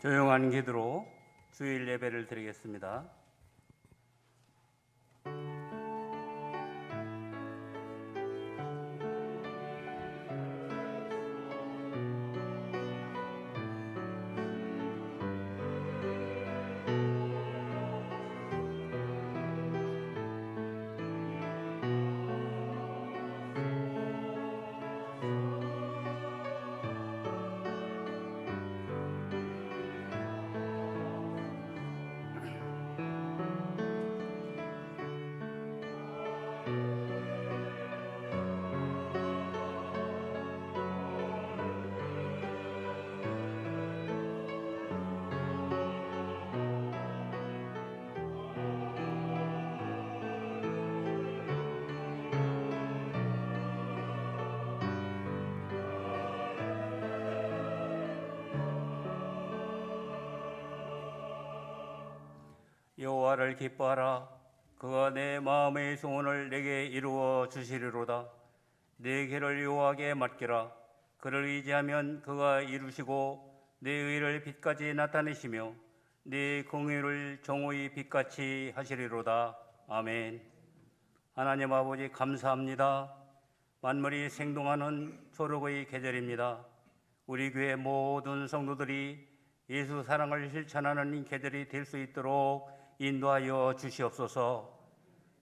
조용한 기도로 주일 예배를 드리겠습니다. 여호와를 기뻐하라. 그가 내 마음의 소원을 내게 이루어 주시리로다. 내 길을 여호와께 맡기라. 그를 의지하면 그가 이루시고 내 의를 빛까지 나타내시며 내 공의를 정오히 빛같이 하시리로다. 아멘. 하나님 아버지 감사합니다. 만물이 생동하는 초록의 계절입니다. 우리 교회 모든 성도들이 예수 사랑을 실천하는 이 계절이 될 수 있도록 인도하여 주시옵소서.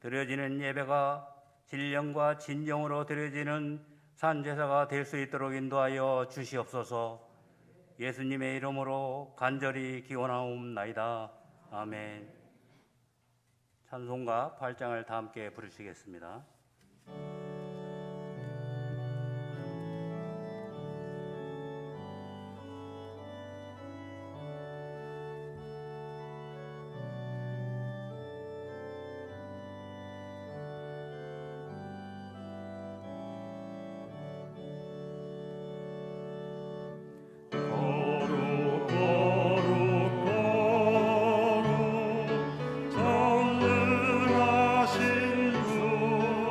드려지는 예배가 진령과 진정으로 드려지는 산제사가 될 수 있도록 인도하여 주시옵소서. 예수님의 이름으로 간절히 기원하옵나이다. 아멘. 찬송가 8장을 다 함께 부르시겠습니다. 전능하신 주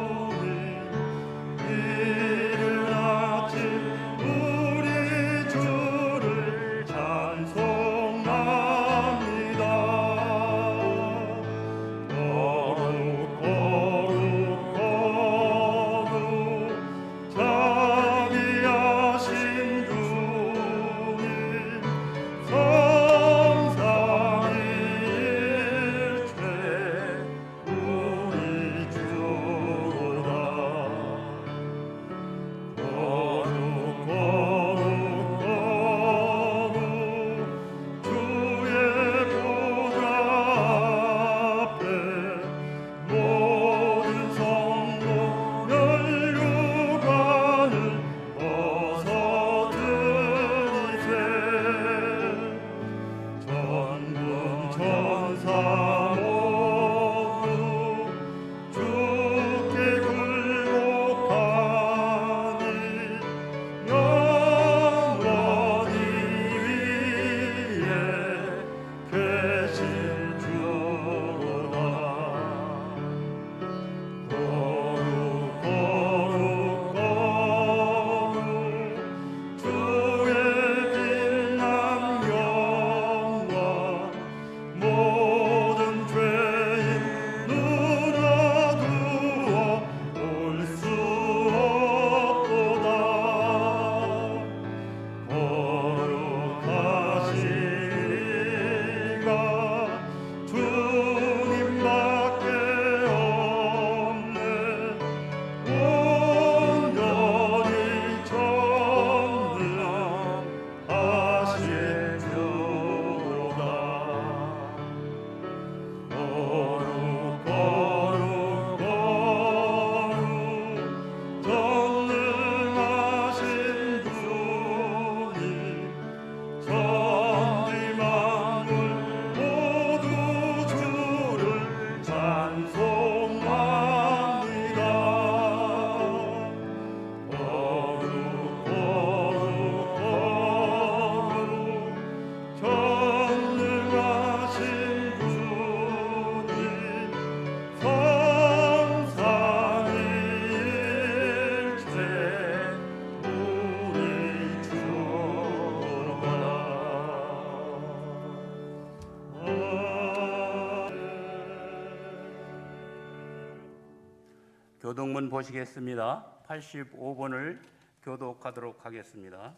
교독문 보시겠습니다. 85번을 교독하도록 하겠습니다.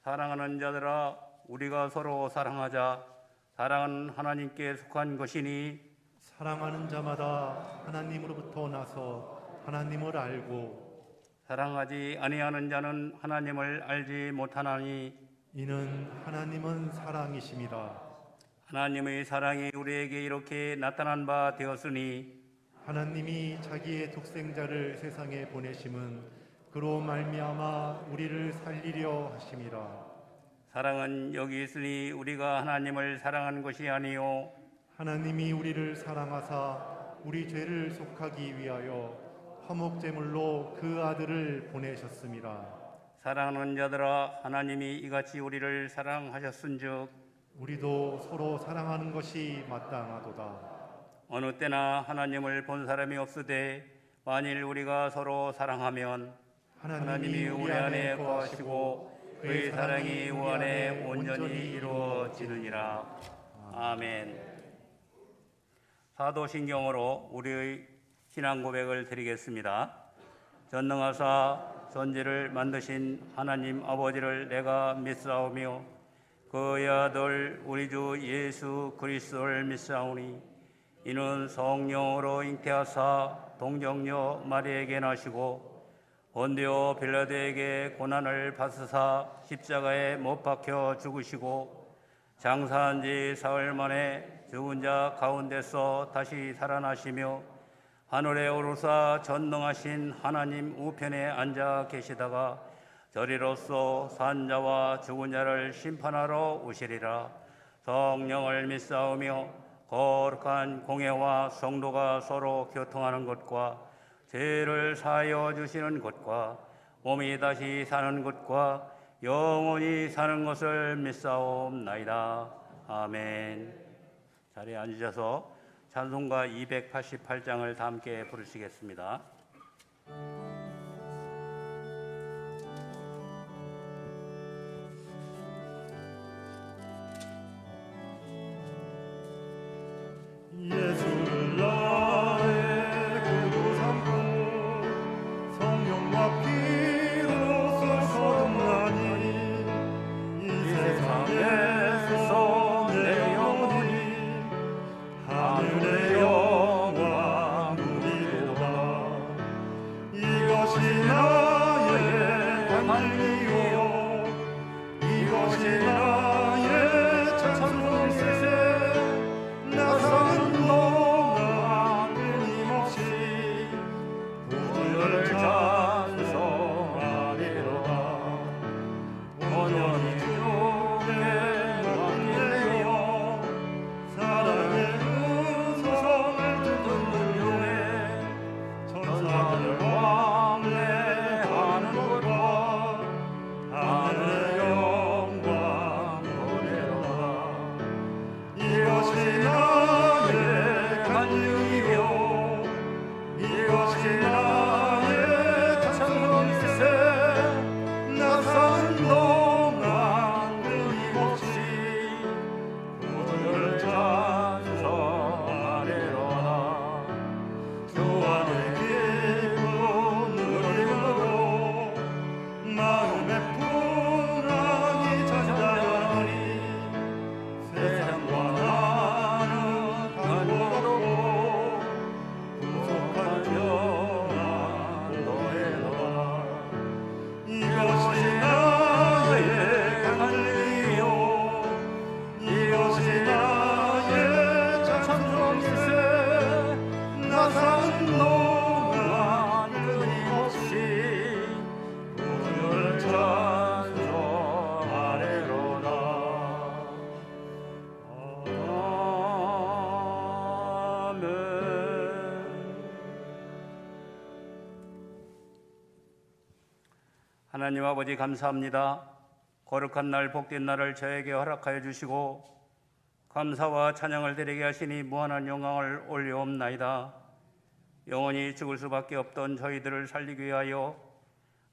사랑하는 자들아, 우리가 서로 사랑하자. 사랑은 하나님께 속한 것이니 사랑하는 자마다 하나님으로부터 나서 하나님을 알고 사랑하지 아니하는 자는 하나님을 알지 못하나니 이는 하나님은 사랑이심이라. 하나님의 사랑이 우리에게 이렇게 나타난 바 되었으니 하나님이 자기의 독생자를 세상에 보내심은 그로 말미암아 우리를 살리려 하심이라. 사랑은 여기 있으니 우리가 하나님을 사랑한 것이 아니요 하나님이 우리를 사랑하사 우리 죄를 속하기 위하여 화목제물로 그 아들을 보내셨음이라. 사랑하는 자들아, 하나님이 이같이 우리를 사랑하셨은즉 우리도 서로 사랑하는 것이 마땅하도다. 어느 때나 하나님을 본 사람이 없으되 만일 우리가 서로 사랑하면 하나님이 우리 안에 거하시고 그의 사랑이 우리 안에 온전히 이루어지느니라. 아멘. 사도신경으로 우리의 신앙 고백을 드리겠습니다. 전능하사 전지를 만드신 하나님 아버지를 내가 믿사오며 그의 아들 우리 주 예수 그리스도를 믿사오니 이는 성령으로 잉태하사 동정녀 마리에게 나시고 본디오 빌라도에게 고난을 받으사 십자가에 못 박혀 죽으시고 장사한 지 사흘 만에 죽은 자 가운데서 다시 살아나시며 하늘에 오르사 전능하신 하나님 우편에 앉아 계시다가 저리로서 산자와 죽은 자를 심판하러 오시리라. 성령을 믿사오며 거룩한 공회와 성도가 서로 교통하는 것과 죄를 사하여 주시는 것과 몸이 다시 사는 것과 영원히 사는 것을 믿사옵나이다. 아멘. 자리에 앉으셔서 찬송가 288장을 다 함께 부르시겠습니다. 예수를 나의 구주 삼고 성령과 피로써 거듭나니 이 세상에서 내 영혼이 하늘의 영광 누리도다. 이것이 나의 관리요 이것이 나의 찬송일세. 나 사는 동안 끊임없이 구주를 찬송하리로다. 온전히 주께 맡기네요. 사랑의 음성을 듣는 중에 천사들 왕래하는 것과 하늘의 영광 노래로다. 이것이 나의 간증이요 이것이 나의 찬송일세. 나 사는 동안 끊임없이 구주를 찬송하리로다. 주 안에 기쁨 누리므로 마음의 풍랑이 잔잔하니 세상과 나는 간고롭고 부족한 영광 노래로다. 이것이 나의 간증이요 이것이 나의 찬송일세. 나 사는 동안 끊임없이 구주를 찬송하리로다. 아멘. 하나님 아버지 감사합니다. 거룩한 날 복된 날을 저에게 허락하여 주시고 감사와 찬양을 드리게 하시니 무한한 영광을 올려옵나이다. 영원히 죽을 수밖에 없던 저희들을 살리기 위하여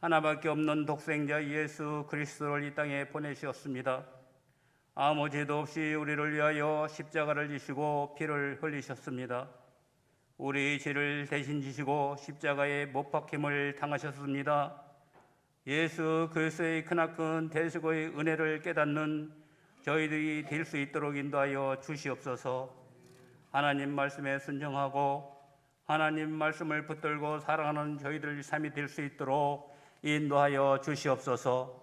하나밖에 없는 독생자 예수 그리스도를 이 땅에 보내셨습니다. 아무 죄도 없이 우리를 위하여 십자가를 지시고 피를 흘리셨습니다. 우리 죄를 대신 지시고 십자가에 못 박힘을 당하셨습니다. 예수 그리스도의 크나큰 대속의 은혜를 깨닫는 저희들이 될 수 있도록 인도하여 주시옵소서. 하나님 말씀에 순종하고 하나님 말씀을 붙들고 살아가는 저희들 삶이 될 수 있도록 인도하여 주시옵소서.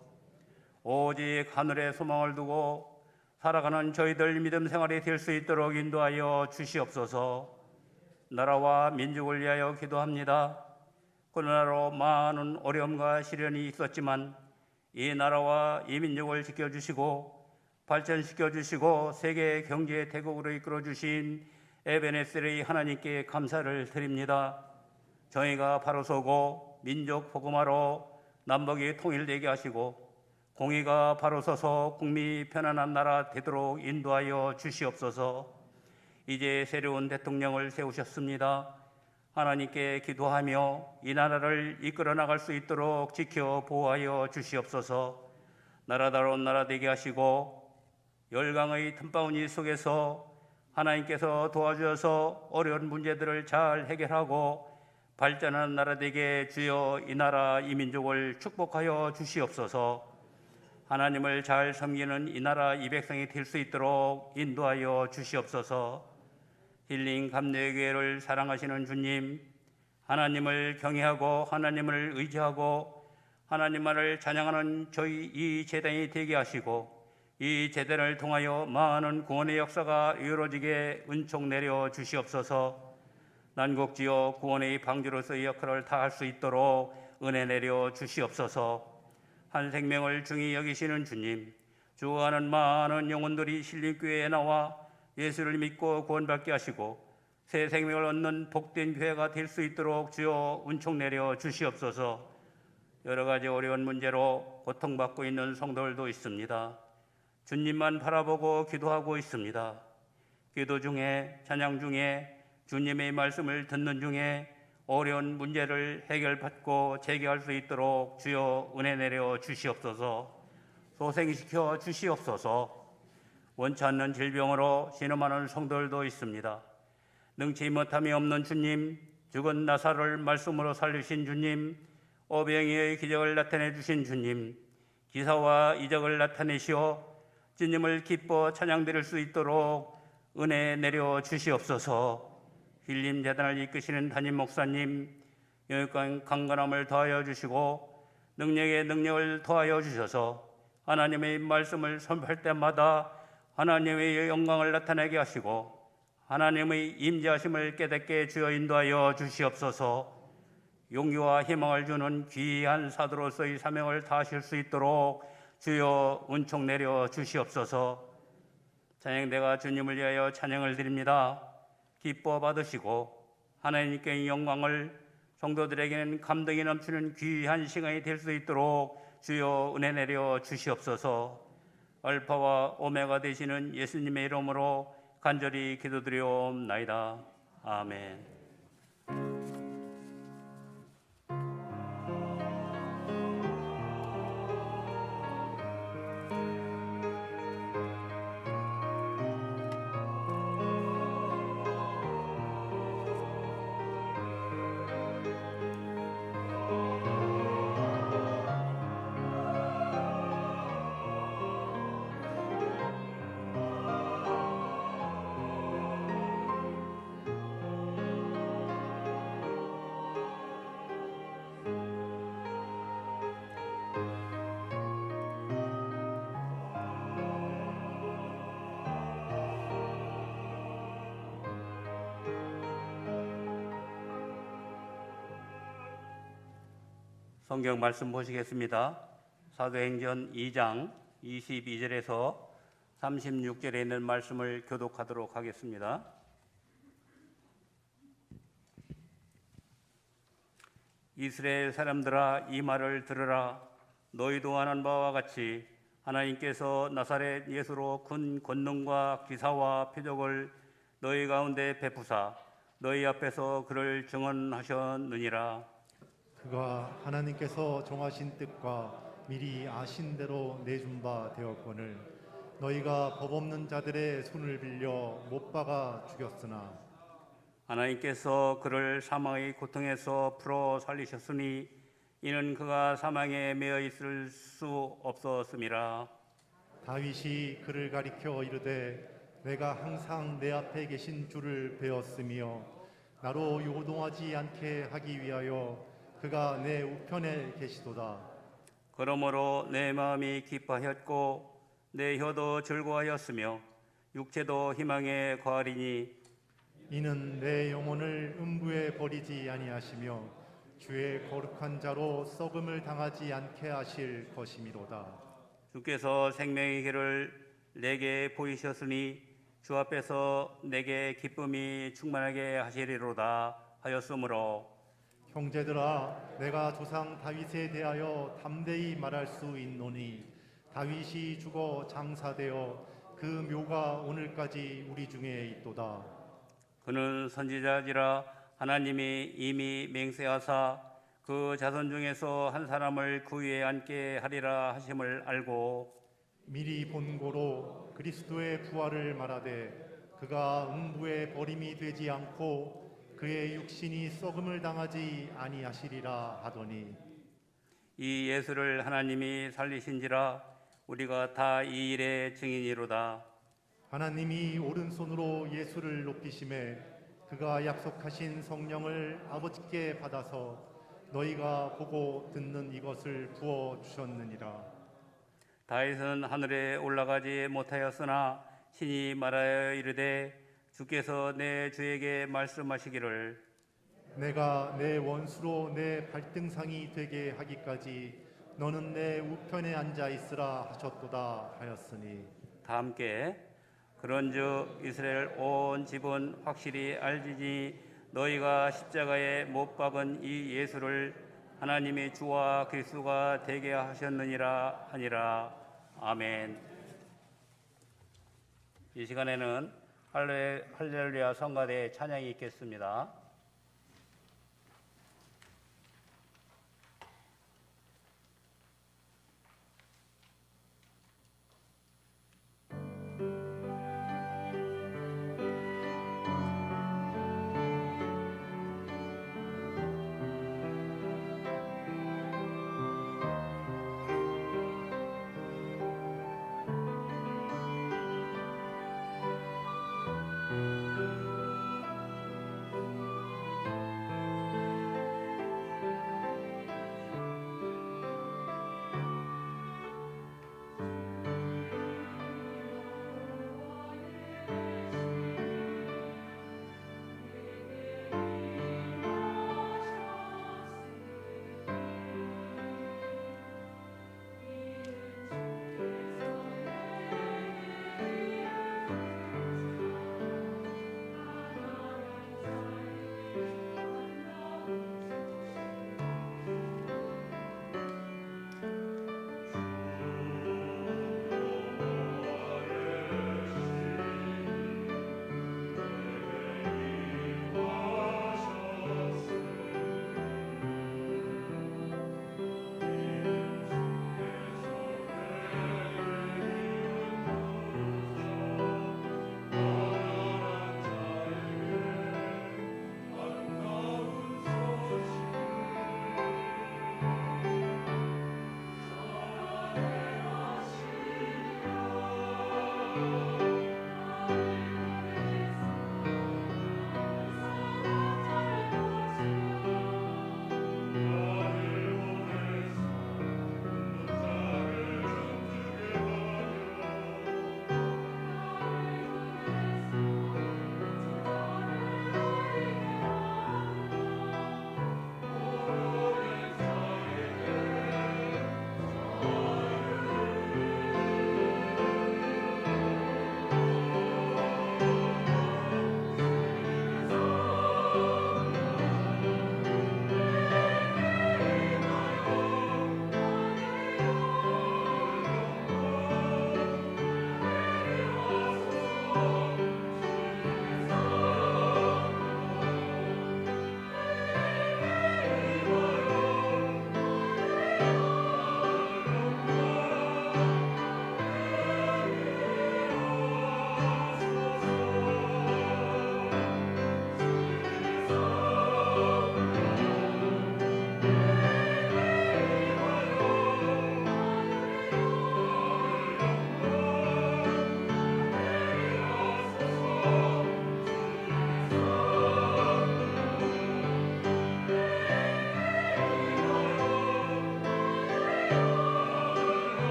오직 하늘에 소망을 두고 살아가는 저희들 믿음 생활이 될 수 있도록 인도하여 주시옵소서. 나라와 민족을 위하여 기도합니다. 코로나로 많은 어려움과 시련이 있었지만 이 나라와 이 민족을 지켜주시고 발전시켜주시고 세계 경제 대국으로 이끌어주신 에베네셀의 하나님께 감사를 드립니다. 정의가 바로 서고 민족 복음화로 남북이 통일되게 하시고 공의가 바로 서서 국민이 편안한 나라 되도록 인도하여 주시옵소서. 이제 새로운 대통령을 세우셨습니다. 하나님께 기도하며 이 나라를 이끌어 나갈 수 있도록 지켜 보호하여 주시옵소서. 나라다운 나라 되게 하시고 열강의 틈바구니 속에서 하나님께서 도와주셔서 어려운 문제들을 잘 해결하고 발전한 나라 되게 주여 이 나라 이 민족을 축복하여 주시옵소서. 하나님을 잘 섬기는 이 나라 이 백성이 될 수 있도록 인도하여 주시옵소서. 힐링 감례교회를 사랑하시는 주님, 하나님을 경외하고 하나님을 의지하고 하나님만을 찬양하는 저희 이 제단이 되게 하시고 이 제단을 통하여 많은 구원의 역사가 이루어지게 은총 내려 주시옵소서. 난국지역 구원의 방주로서의 역할을 다할 수 있도록 은혜 내려 주시옵소서. 한 생명을 중히 여기시는 주님, 주어하는 많은 영혼들이 신림교회에 나와 예수를 믿고 구원받게 하시고 새 생명을 얻는 복된 교회가 될 수 있도록 주여 은총 내려 주시옵소서. 여러 가지 어려운 문제로 고통받고 있는 성도들도 있습니다. 주님만 바라보고 기도하고 있습니다. 기도 중에 찬양 중에 주님의 말씀을 듣는 중에 어려운 문제를 해결받고 재개할 수 있도록 주여 은혜 내려 주시옵소서. 소생시켜 주시옵소서. 원치 않는 질병으로 신음하는 성도들도 있습니다. 능치 못함이 없는 주님, 죽은 나사로를 말씀으로 살리신 주님, 오병이의 기적을 나타내 주신 주님, 기사와 이적을 나타내시어 주님을 기뻐 찬양드릴 수 있도록 은혜 내려 주시옵소서. 힐림 재단을 이끄시는 담임 목사님, 영육간 강건함을 더하여 주시고 능력에 능력을 더하여 주셔서 하나님의 말씀을 선포할 때마다 하나님의 영광을 나타내게 하시고 하나님의 임재하심을 깨닫게 주여 인도하여 주시옵소서. 용기와 희망을 주는 귀한 사도로서의 사명을 다하실 수 있도록 주여 은총 내려 주시옵소서. 찬양대가 주님을 위하여 찬양을 드립니다. 기뻐 받으시고 하나님께 영광을, 성도들에게는 감동이 넘치는 귀한 시간이 될 수 있도록 주여 은혜 내려 주시옵소서. 알파와 오메가 되시는 예수님의 이름으로 간절히 기도드리옵나이다. 아멘. 성경 말씀 보시겠습니다. 사도행전 2장 22절에서 36절에 있는 말씀을 교독하도록 하겠습니다. 이스라엘 사람들아, 이 말을 들으라. 너희도 아는 바와 같이 하나님께서 나사렛 예수로 큰 권능과 기사와 표적을 너희 가운데 베푸사 너희 앞에서 그를 증언하셨느니라. 그가 하나님께서 정하신 뜻과 미리 아신 대로 내준 바 되었거늘 너희가 법 없는 자들의 손을 빌려 못 박아 죽였으나 하나님께서 그를 사망의 고통에서 풀어 살리셨으니 이는 그가 사망에 매여 있을 수 없었음이라. 다윗이 그를 가리켜 이르되 내가 항상 내 앞에 계신 주를 배웠으며 나로 요동하지 않게 하기 위하여 그가 내 우편에 계시도다. 그러므로 내 마음이 기뻐하였고 내 혀도 즐거워하였으며 육체도 희망에 거하리니 이는 내 영혼을 음부에 버리지 아니하시며 주의 거룩한 자로 썩음을 당하지 않게 하실 것이미로다. 주께서 생명의 길을 내게 보이셨으니 주 앞에서 내게 기쁨이 충만하게 하시리로다 하였으므로 형제들아, 내가 조상 다윗에 대하여 담대히 말할 수 있노니 다윗이 죽어 장사되어 그 묘가 오늘까지 우리 중에 있도다. 그는 선지자지라 하나님이 이미 맹세하사 그 자손 중에서 한 사람을 그 위에 앉게 하리라 하심을 알고 미리 본고로 그리스도의 부활을 말하되 그가 음부에 버림이 되지 않고 그의 육신이 썩음을 당하지 아니하시리라 하더니 이 예수를 하나님이 살리신지라 우리가 다 이 일의 증인이로다. 하나님이 오른손으로 예수를 높이심에 그가 약속하신 성령을 아버지께 받아서 너희가 보고 듣는 이것을 부어 주셨느니라. 다윗은 하늘에 올라가지 못하였으나 신이 말하여 이르되 주께서 내 주에게 말씀하시기를 내가 내 원수로 내 발등상이 되게 하기까지 너는 내 우편에 앉아 있으라 하셨도다 하였으니 다 함께 그런즉 이스라엘 온 집은 확실히 알지니 너희가 십자가에 못 박은 이 예수를 하나님이 주와 그리스도가 되게 하셨느니라 하니라. 아멘. 이 시간에는 할렐루야 성가대 찬양이 있겠습니다.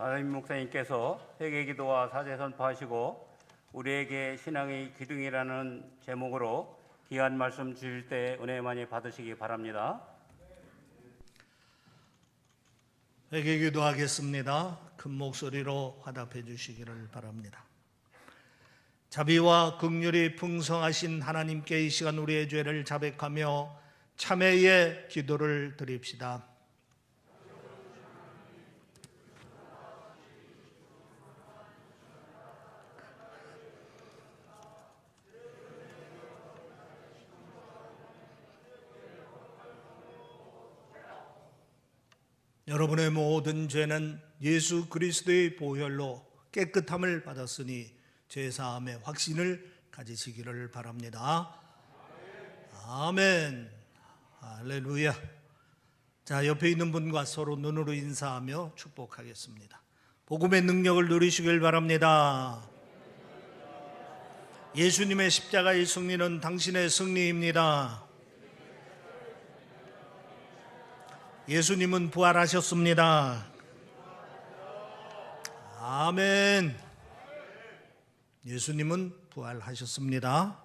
담임 목사님께서 세계기도와 사제 선포하시고 우리에게 신앙의 기둥이라는 제목으로 귀한 말씀 주실 때 은혜 많이 받으시기 바랍니다. 회개 기도하겠습니다. 큰 목소리로 화답해 주시기를 바랍니다. 자비와 긍휼이 풍성하신 하나님께 이 시간 우리의 죄를 자백하며 참회의 기도를 드립시다. 여러분의 모든 죄는 예수 그리스도의 보혈로 깨끗함을 받았으니 죄사함의 확신을 가지시기를 바랍니다. 아멘. 할렐루야. 자, 옆에 있는 분과 서로 눈으로 인사하며 축복하겠습니다. 복음의 능력을 누리시길 바랍니다. 예수님의 십자가의 승리는 당신의 승리입니다. 예수님은 부활하셨습니다. 아멘. 예수님은 부활하셨습니다.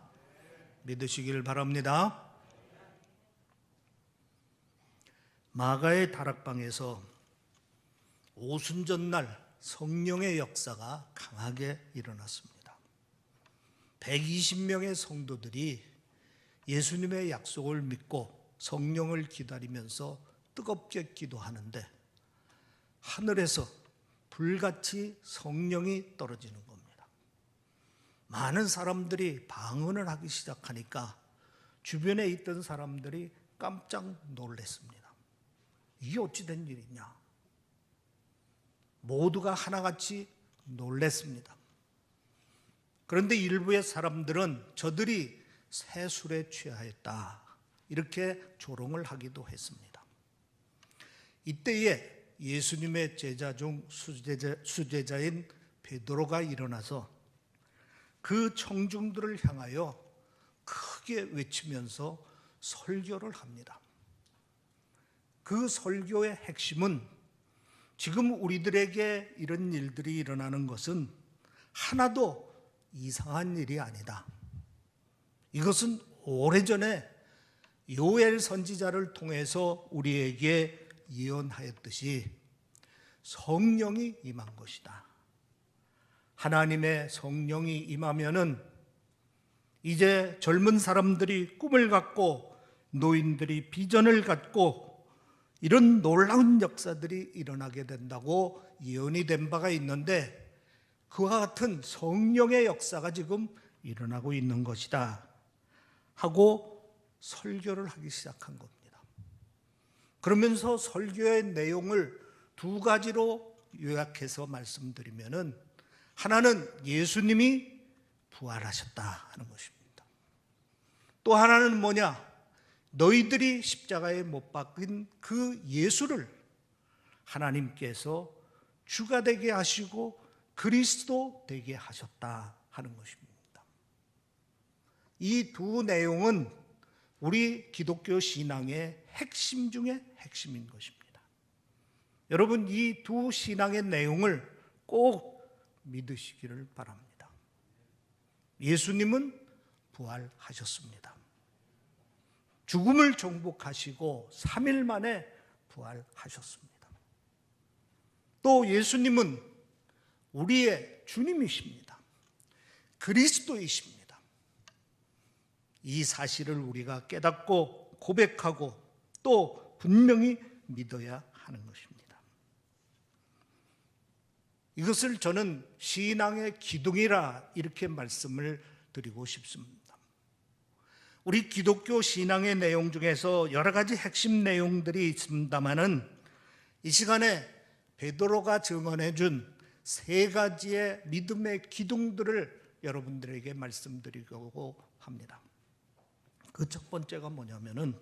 믿으시길 바랍니다. 마가의 다락방에서 오순절날 성령의 역사가 강하게 일어났습니다. 120명의 성도들이 예수님의 약속을 믿고 성령을 기다리면서 뜨겁게 기도하는데 하늘에서 불같이 성령이 떨어지는 겁니다. 많은 사람들이 방언을 하기 시작하니까 주변에 있던 사람들이 깜짝 놀랐습니다. 이게 어찌 된 일이냐? 모두가 하나같이 놀랐습니다. 그런데 일부의 사람들은 저들이 새 술에 취하였다, 이렇게 조롱을 하기도 했습니다. 이때에 예수님의 제자 중 수제자인 베드로가 일어나서 그 청중들을 향하여 크게 외치면서 설교를 합니다. 그 설교의 핵심은 지금 우리들에게 이런 일들이 일어나는 것은 하나도 이상한 일이 아니다. 이것은 오래전에 요엘 선지자를 통해서 우리에게 예언하였듯이 성령이 임한 것이다. 하나님의 성령이 임하면은 이제 젊은 사람들이 꿈을 갖고 노인들이 비전을 갖고 이런 놀라운 역사들이 일어나게 된다고 예언이 된 바가 있는데, 그와 같은 성령의 역사가 지금 일어나고 있는 것이다 하고 설교를 하기 시작한 겁니다. 그러면서 설교의 내용을 두 가지로 요약해서 말씀드리면은, 하나는 예수님이 부활하셨다 하는 것입니다. 또 하나는 뭐냐? 너희들이 십자가에 못 박힌 그 예수를 하나님께서 주가 되게 하시고 그리스도 되게 하셨다 하는 것입니다. 이 두 내용은 우리 기독교 신앙의 핵심 중에 핵심인 것입니다. 여러분, 이 두 신앙의 내용을 꼭 믿으시기를 바랍니다. 예수님은 부활하셨습니다. 죽음을 정복하시고 3일 만에 부활하셨습니다. 또 예수님은 우리의 주님이십니다. 그리스도이십니다. 이 사실을 우리가 깨닫고 고백하고 또 분명히 믿어야 하는 것입니다. 이것을 저는 신앙의 기둥이라 이렇게 말씀을 드리고 싶습니다. 우리 기독교 신앙의 내용 중에서 여러 가지 핵심 내용들이 있습니다만은 이 시간에 베드로가 증언해 준 세 가지의 믿음의 기둥들을 여러분들에게 말씀드리려고 합니다. 그 첫 번째가 뭐냐면은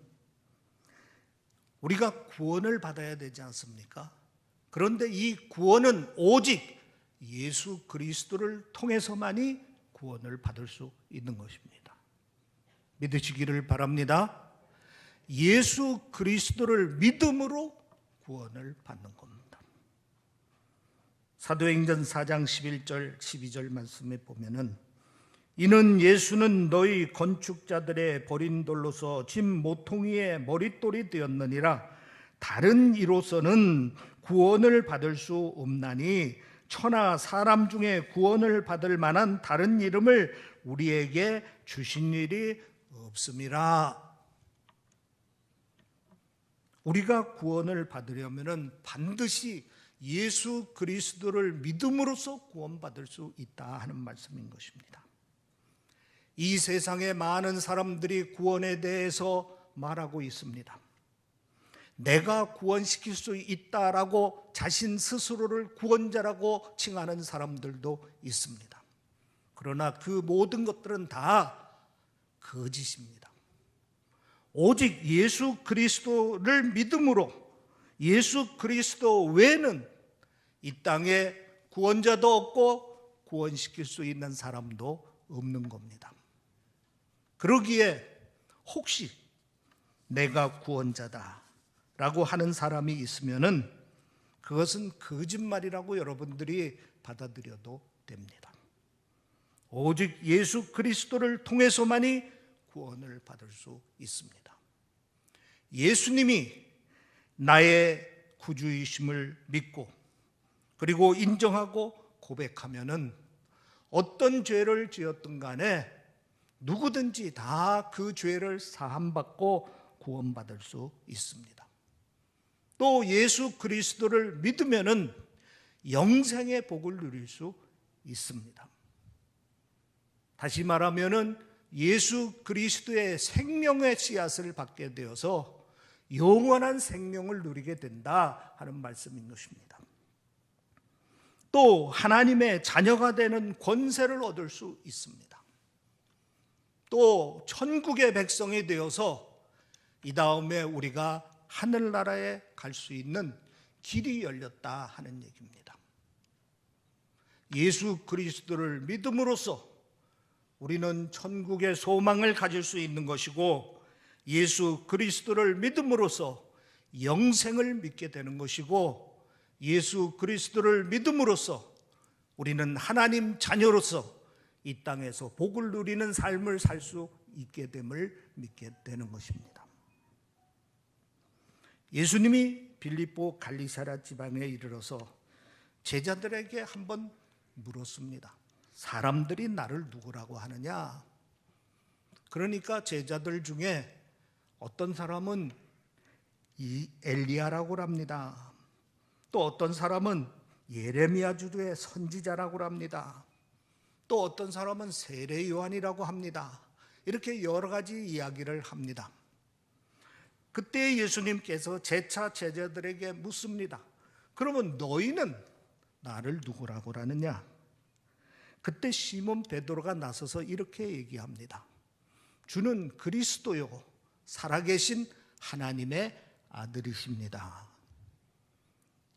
우리가 구원을 받아야 되지 않습니까? 그런데 이 구원은 오직 예수 그리스도를 통해서만이 구원을 받을 수 있는 것입니다. 믿으시기를 바랍니다. 예수 그리스도를 믿음으로 구원을 받는 겁니다. 사도행전 4장 11절 12절 말씀에 보면은 이는 예수는 너희 건축자들의 버린 돌로서 집 모퉁이의 머릿돌이 되었느니라. 다른 이로서는 구원을 받을 수 없나니 천하 사람 중에 구원을 받을 만한 다른 이름을 우리에게 주신 일이 없음이라. 우리가 구원을 받으려면 반드시 예수 그리스도를 믿음으로써 구원받을 수 있다 하는 말씀인 것입니다. 이 세상에 많은 사람들이 구원에 대해서 말하고 있습니다. 내가 구원시킬 수 있다라고 자신 스스로를 구원자라고 칭하는 사람들도 있습니다. 그러나 그 모든 것들은 다 거짓입니다. 오직 예수 그리스도를 믿음으로 예수 그리스도 외에는 이 땅에 구원자도 없고 구원시킬 수 있는 사람도 없는 겁니다. 그러기에 혹시 내가 구원자다 라고 하는 사람이 있으면은 그것은 거짓말이라고 여러분들이 받아들여도 됩니다. 오직 예수 그리스도를 통해서만이 구원을 받을 수 있습니다. 예수님이 나의 구주이심을 믿고 그리고 인정하고 고백하면은 어떤 죄를 지었든 간에 누구든지 다 그 죄를 사함받고 구원받을 수 있습니다. 또 예수 그리스도를 믿으면은 영생의 복을 누릴 수 있습니다. 다시 말하면은 예수 그리스도의 생명의 씨앗을 받게 되어서 영원한 생명을 누리게 된다 하는 말씀인 것입니다. 또 하나님의 자녀가 되는 권세를 얻을 수 있습니다. 또 천국의 백성이 되어서 이 다음에 우리가 하늘나라에 갈 수 있는 길이 열렸다 하는 얘기입니다. 예수 그리스도를 믿음으로써 우리는 천국의 소망을 가질 수 있는 것이고 예수 그리스도를 믿음으로써 영생을 믿게 되는 것이고 예수 그리스도를 믿음으로써 우리는 하나님 자녀로서 이 땅에서 복을 누리는 삶을 살 수 있게 됨을 믿게 되는 것입니다. 예수님이 빌립보 갈리사라 지방에 이르러서 제자들에게 한번 물었습니다. 사람들이 나를 누구라고 하느냐? 그러니까 제자들 중에 어떤 사람은 엘리야라고 합니다. 또 어떤 사람은 예레미야 주도의 선지자라고 합니다. 또 어떤 사람은 세례 요한이라고 합니다. 이렇게 여러 가지 이야기를 합니다. 그때 예수님께서 재차 제자들에게 묻습니다. 그러면 너희는 나를 누구라고 하느냐? 그때 시몬 베드로가 나서서 이렇게 얘기합니다. 주는 그리스도요 살아계신 하나님의 아들이십니다.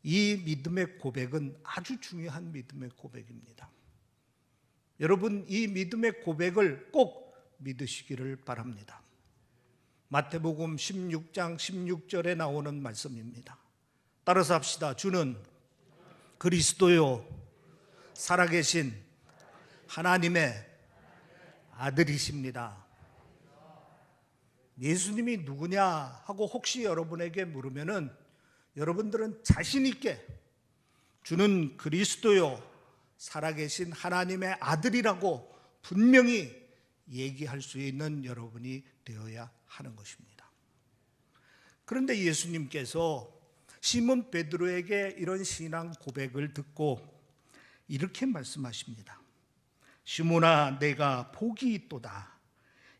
이 믿음의 고백은 아주 중요한 믿음의 고백입니다. 여러분 이 믿음의 고백을 꼭 믿으시기를 바랍니다. 마태복음 16장 16절에 나오는 말씀입니다. 따라서 합시다. 주는 그리스도요 살아계신 하나님의 아들이십니다. 예수님이 누구냐 하고 혹시 여러분에게 물으면은 여러분들은 자신 있게 주는 그리스도요 살아계신 하나님의 아들이라고 분명히 얘기할 수 있는 여러분이 되어야 하는 것입니다. 그런데 예수님께서 시몬 베드로에게 이런 신앙 고백을 듣고 이렇게 말씀하십니다. 시몬아 내가 복이 있도다.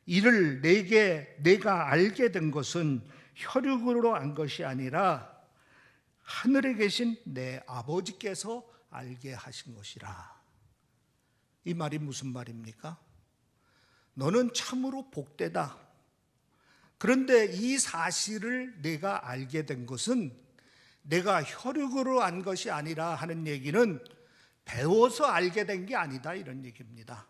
이를 내가 알게 된 것은 혈육으로 안 것이 아니라 하늘에 계신 내 아버지께서 알게 하신 것이라. 이 말이 무슨 말입니까? 너는 참으로 복되다. 그런데 이 사실을 내가 알게 된 것은 내가 혈육으로 안 것이 아니라 하는 얘기는 배워서 알게 된 게 아니다 이런 얘기입니다.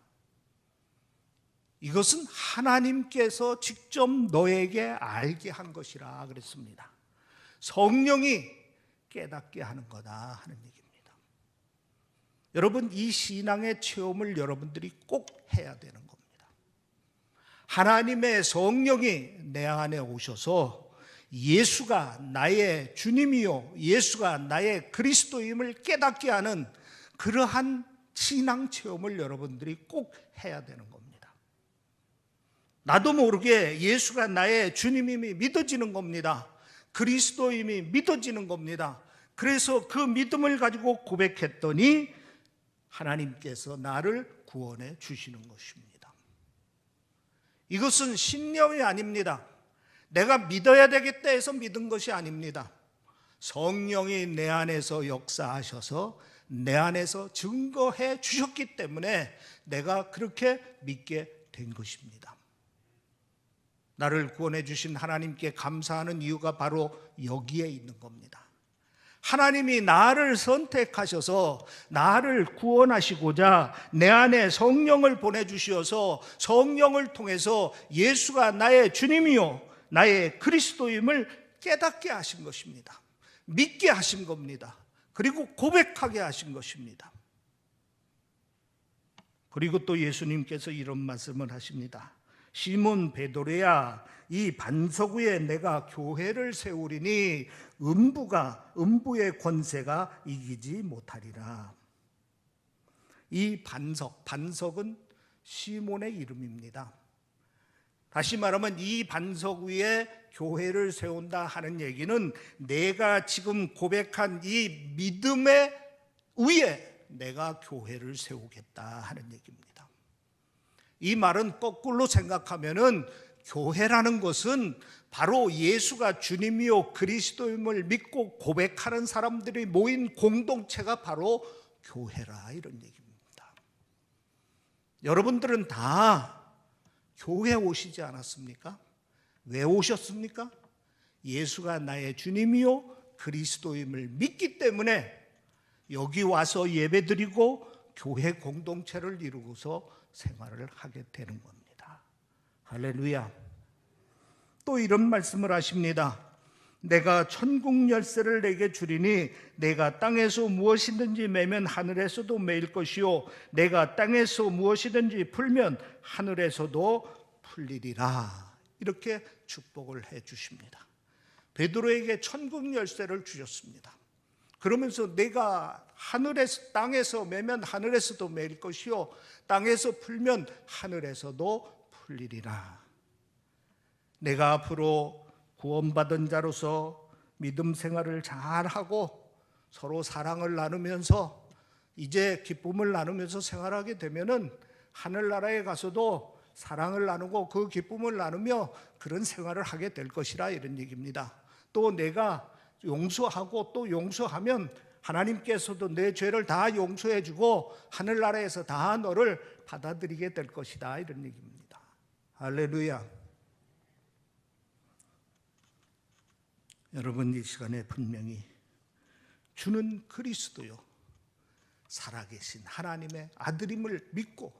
이것은 하나님께서 직접 너에게 알게 한 것이라 그랬습니다. 성령이 깨닫게 하는 거다 하는 얘기입니다. 여러분, 이 신앙의 체험을 여러분들이 꼭 해야 되는 겁니다. 하나님의 성령이 내 안에 오셔서 예수가 나의 주님이요 예수가 나의 그리스도임을 깨닫게 하는 그러한 신앙 체험을 여러분들이 꼭 해야 되는 겁니다. 나도 모르게 예수가 나의 주님임이 믿어지는 겁니다. 그리스도임이 믿어지는 겁니다. 그래서 그 믿음을 가지고 고백했더니 하나님께서 나를 구원해 주시는 것입니다. 이것은 신념이 아닙니다. 내가 믿어야 되겠다 해서 믿은 것이 아닙니다. 성령이 내 안에서 역사하셔서 내 안에서 증거해 주셨기 때문에 내가 그렇게 믿게 된 것입니다. 나를 구원해 주신 하나님께 감사하는 이유가 바로 여기에 있는 겁니다. 하나님이 나를 선택하셔서 나를 구원하시고자 내 안에 성령을 보내주셔서 성령을 통해서 예수가 나의 주님이요 나의 그리스도임을 깨닫게 하신 것입니다. 믿게 하신 겁니다. 그리고 고백하게 하신 것입니다. 그리고 또 예수님께서 이런 말씀을 하십니다. 시몬 베드로야, 이 반석 위에 내가 교회를 세우리니 음부의 권세가 이기지 못하리라. 이 반석은 시몬의 이름입니다. 다시 말하면 이 반석 위에 교회를 세운다 하는 얘기는 내가 지금 고백한 이 믿음의 위에 내가 교회를 세우겠다 하는 얘기입니다. 이 말은 거꾸로 생각하면은 교회라는 것은 바로 예수가 주님이요 그리스도임을 믿고 고백하는 사람들이 모인 공동체가 바로 교회라 이런 얘기입니다. 여러분들은 다 교회 오시지 않았습니까? 왜 오셨습니까? 예수가 나의 주님이요 그리스도임을 믿기 때문에 여기 와서 예배드리고 교회 공동체를 이루고서 생활을 하게 되는 겁니다. 할렐루야. 또 이런 말씀을 하십니다. 내가 천국 열쇠를 내게 주리니 내가 땅에서 무엇이든지 매면 하늘에서도 매일 것이요 내가 땅에서 무엇이든지 풀면 하늘에서도 풀리리라. 이렇게 축복을 해 주십니다. 베드로에게 천국 열쇠를 주셨습니다. 그러면서 내가 하늘에서 땅에서 매면 하늘에서도 매일 것이요 땅에서 풀면 하늘에서도 풀리리라. 내가 앞으로 구원받은 자로서 믿음 생활을 잘하고 서로 사랑을 나누면서 이제 기쁨을 나누면서 생활하게 되면은 하늘나라에 가서도 사랑을 나누고 그 기쁨을 나누며 그런 생활을 하게 될 것이라 이런 얘기입니다. 또 내가 용서하고 또 용서하면 하나님께서도 내 죄를 다 용서해 주고 하늘나라에서 다 너를 받아들이게 될 것이다 이런 얘기입니다. 할렐루야. 여러분, 이 시간에 분명히 주는 그리스도요 살아계신 하나님의 아들임을 믿고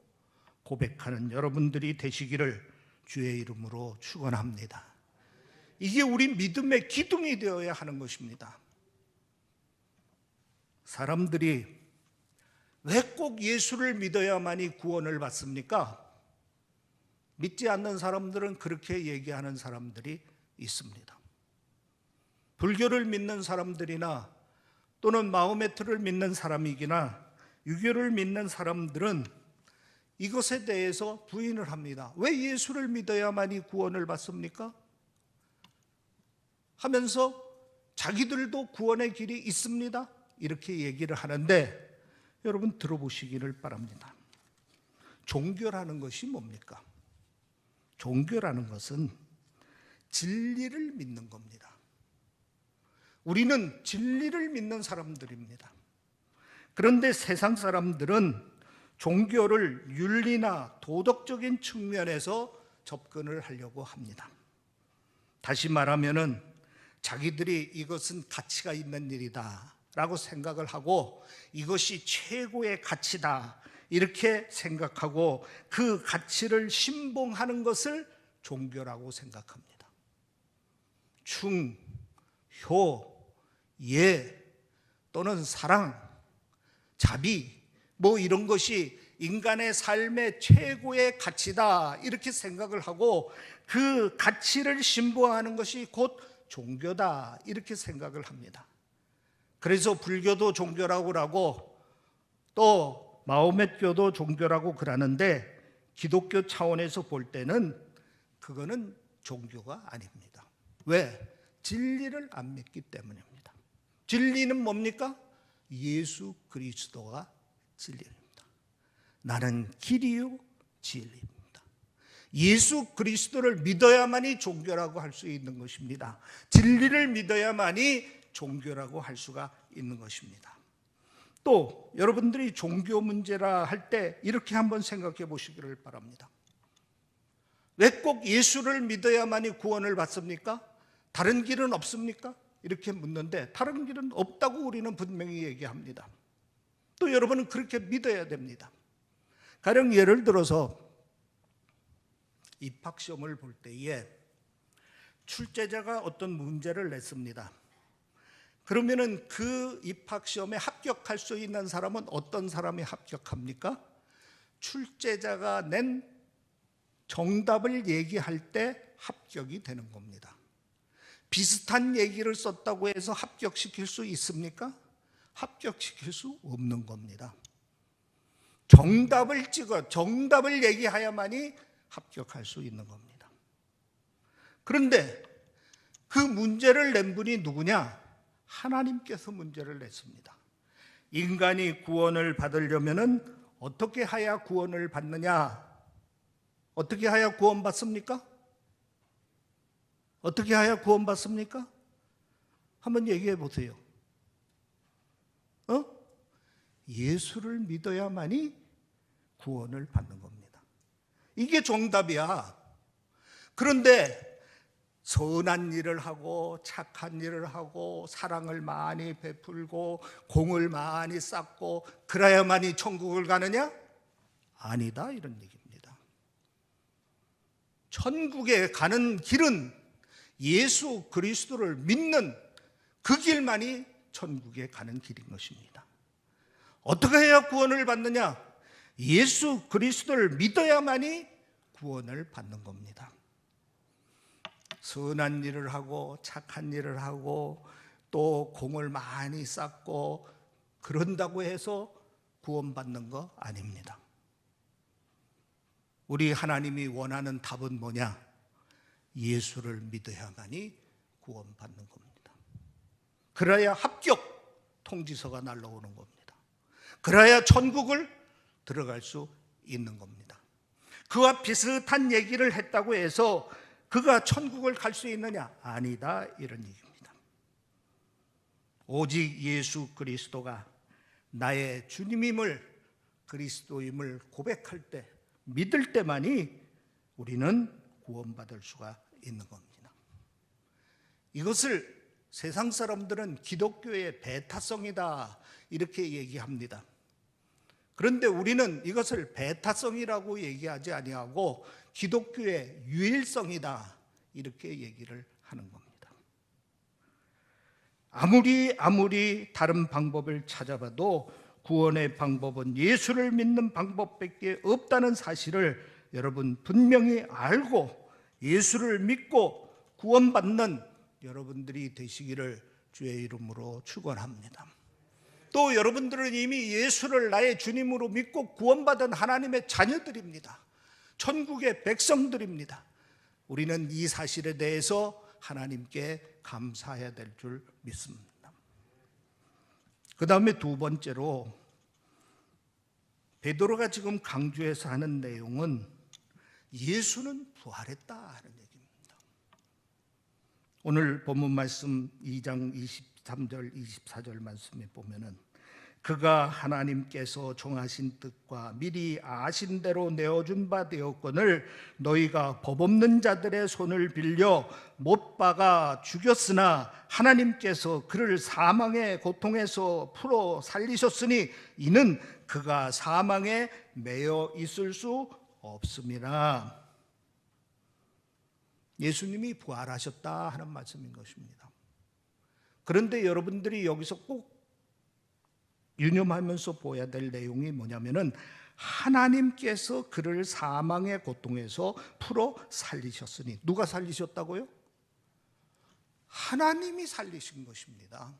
고백하는 여러분들이 되시기를 주의 이름으로 축원합니다. 이게 우리 믿음의 기둥이 되어야 하는 것입니다. 사람들이 왜 꼭 예수를 믿어야만이 구원을 받습니까? 믿지 않는 사람들은 그렇게 얘기하는 사람들이 있습니다. 불교를 믿는 사람들이나 또는 마호메트를 믿는 사람이기나 유교를 믿는 사람들은 이것에 대해서 부인을 합니다. 왜 예수를 믿어야만이 구원을 받습니까? 하면서 자기들도 구원의 길이 있습니다. 이렇게 얘기를 하는데 여러분 들어보시기를 바랍니다. 종교라는 것이 뭡니까? 종교라는 것은 진리를 믿는 겁니다. 우리는 진리를 믿는 사람들입니다. 그런데 세상 사람들은 종교를 윤리나 도덕적인 측면에서 접근을 하려고 합니다. 다시 말하면은 자기들이 이것은 가치가 있는 일이다 라고 생각을 하고 이것이 최고의 가치다 이렇게 생각하고 그 가치를 신봉하는 것을 종교라고 생각합니다. 충, 효, 예 또는 사랑, 자비 뭐 이런 것이 인간의 삶의 최고의 가치다 이렇게 생각을 하고 그 가치를 신봉하는 것이 곧 종교다 이렇게 생각을 합니다. 그래서 불교도 종교라고 하고 또 마호메트교도 종교라고 그러는데 기독교 차원에서 볼 때는 그거는 종교가 아닙니다. 왜? 진리를 안 믿기 때문입니다. 진리는 뭡니까? 예수 그리스도가 진리입니다. 나는 길이요 진리입니다. 예수 그리스도를 믿어야만이 종교라고 할 수 있는 것입니다. 진리를 믿어야만이 종교라고 할 수가 있는 것입니다. 또 여러분들이 종교 문제라 할 때 이렇게 한번 생각해 보시기를 바랍니다. 왜 꼭 예수를 믿어야만이 구원을 받습니까? 다른 길은 없습니까? 이렇게 묻는데 다른 길은 없다고 우리는 분명히 얘기합니다. 또 여러분은 그렇게 믿어야 됩니다. 가령 예를 들어서 입학시험을 볼 때에 출제자가 어떤 문제를 냈습니다. 그러면은 그 입학시험에 합격할 수 있는 사람은 어떤 사람이 합격합니까? 출제자가 낸 정답을 얘기할 때 합격이 되는 겁니다. 비슷한 얘기를 썼다고 해서 합격시킬 수 있습니까? 합격시킬 수 없는 겁니다. 정답을 얘기해야만이 합격할 수 있는 겁니다. 그런데 그 문제를 낸 분이 누구냐? 하나님께서 문제를 냈습니다. 인간이 구원을 받으려면은 어떻게 해야 구원을 받느냐? 어떻게 해야 구원받습니까? 어떻게 해야 구원받습니까? 한번 얘기해 보세요. 예수를 믿어야만이 구원을 받는 겁니다. 이게 정답이야. 그런데 선한 일을 하고 착한 일을 하고 사랑을 많이 베풀고 공을 많이 쌓고 그래야만이 천국을 가느냐? 아니다 이런 얘기입니다. 천국에 가는 길은 예수 그리스도를 믿는 그 길만이 천국에 가는 길인 것입니다. 어떻게 해야 구원을 받느냐? 예수 그리스도를 믿어야만이 구원을 받는 겁니다. 선한 일을 하고 착한 일을 하고 또 공을 많이 쌓고 그런다고 해서 구원받는 거 아닙니다. 우리 하나님이 원하는 답은 뭐냐? 예수를 믿어야만이 구원받는 겁니다. 그래야 합격 통지서가 날라오는 겁니다. 그래야 천국을 들어갈 수 있는 겁니다. 그와 비슷한 얘기를 했다고 해서 그가 천국을 갈 수 있느냐? 아니다 이런 얘기입니다. 오직 예수 그리스도가 나의 주님임을 그리스도임을 고백할 때 믿을 때만이 우리는 구원받을 수가 있는 겁니다. 이것을 세상 사람들은 기독교의 배타성이다 이렇게 얘기합니다. 그런데 우리는 이것을 배타성이라고 얘기하지 아니하고 기독교의 유일성이다 이렇게 얘기를 하는 겁니다. 아무리 다른 방법을 찾아봐도 구원의 방법은 예수를 믿는 방법밖에 없다는 사실을 여러분 분명히 알고 예수를 믿고 구원받는 여러분들이 되시기를 주의 이름으로 축원합니다. 또 여러분들은 이미 예수를 나의 주님으로 믿고 구원받은 하나님의 자녀들입니다. 천국의 백성들입니다. 우리는 이 사실에 대해서 하나님께 감사해야 될 줄 믿습니다. 그 다음에 두 번째로 베드로가 지금 강조해서 하는 내용은 예수는 부활했다 하는 얘기입니다. 오늘 본문 말씀 2장 23절 24절 말씀에 보면은 그가 하나님께서 정하신 뜻과 미리 아신 대로 내어준 바 되었거늘 너희가 법 없는 자들의 손을 빌려 못 박아 죽였으나 하나님께서 그를 사망의 고통에서 풀어 살리셨으니 이는 그가 사망에 매여 있을 수 없음이라. 예수님이 부활하셨다 하는 말씀인 것입니다. 그런데 여러분들이 여기서 꼭 유념하면서 보아야 될 내용이 뭐냐면은 하나님께서 그를 사망의 고통에서 풀어 살리셨으니, 누가 살리셨다고요? 하나님이 살리신 것입니다.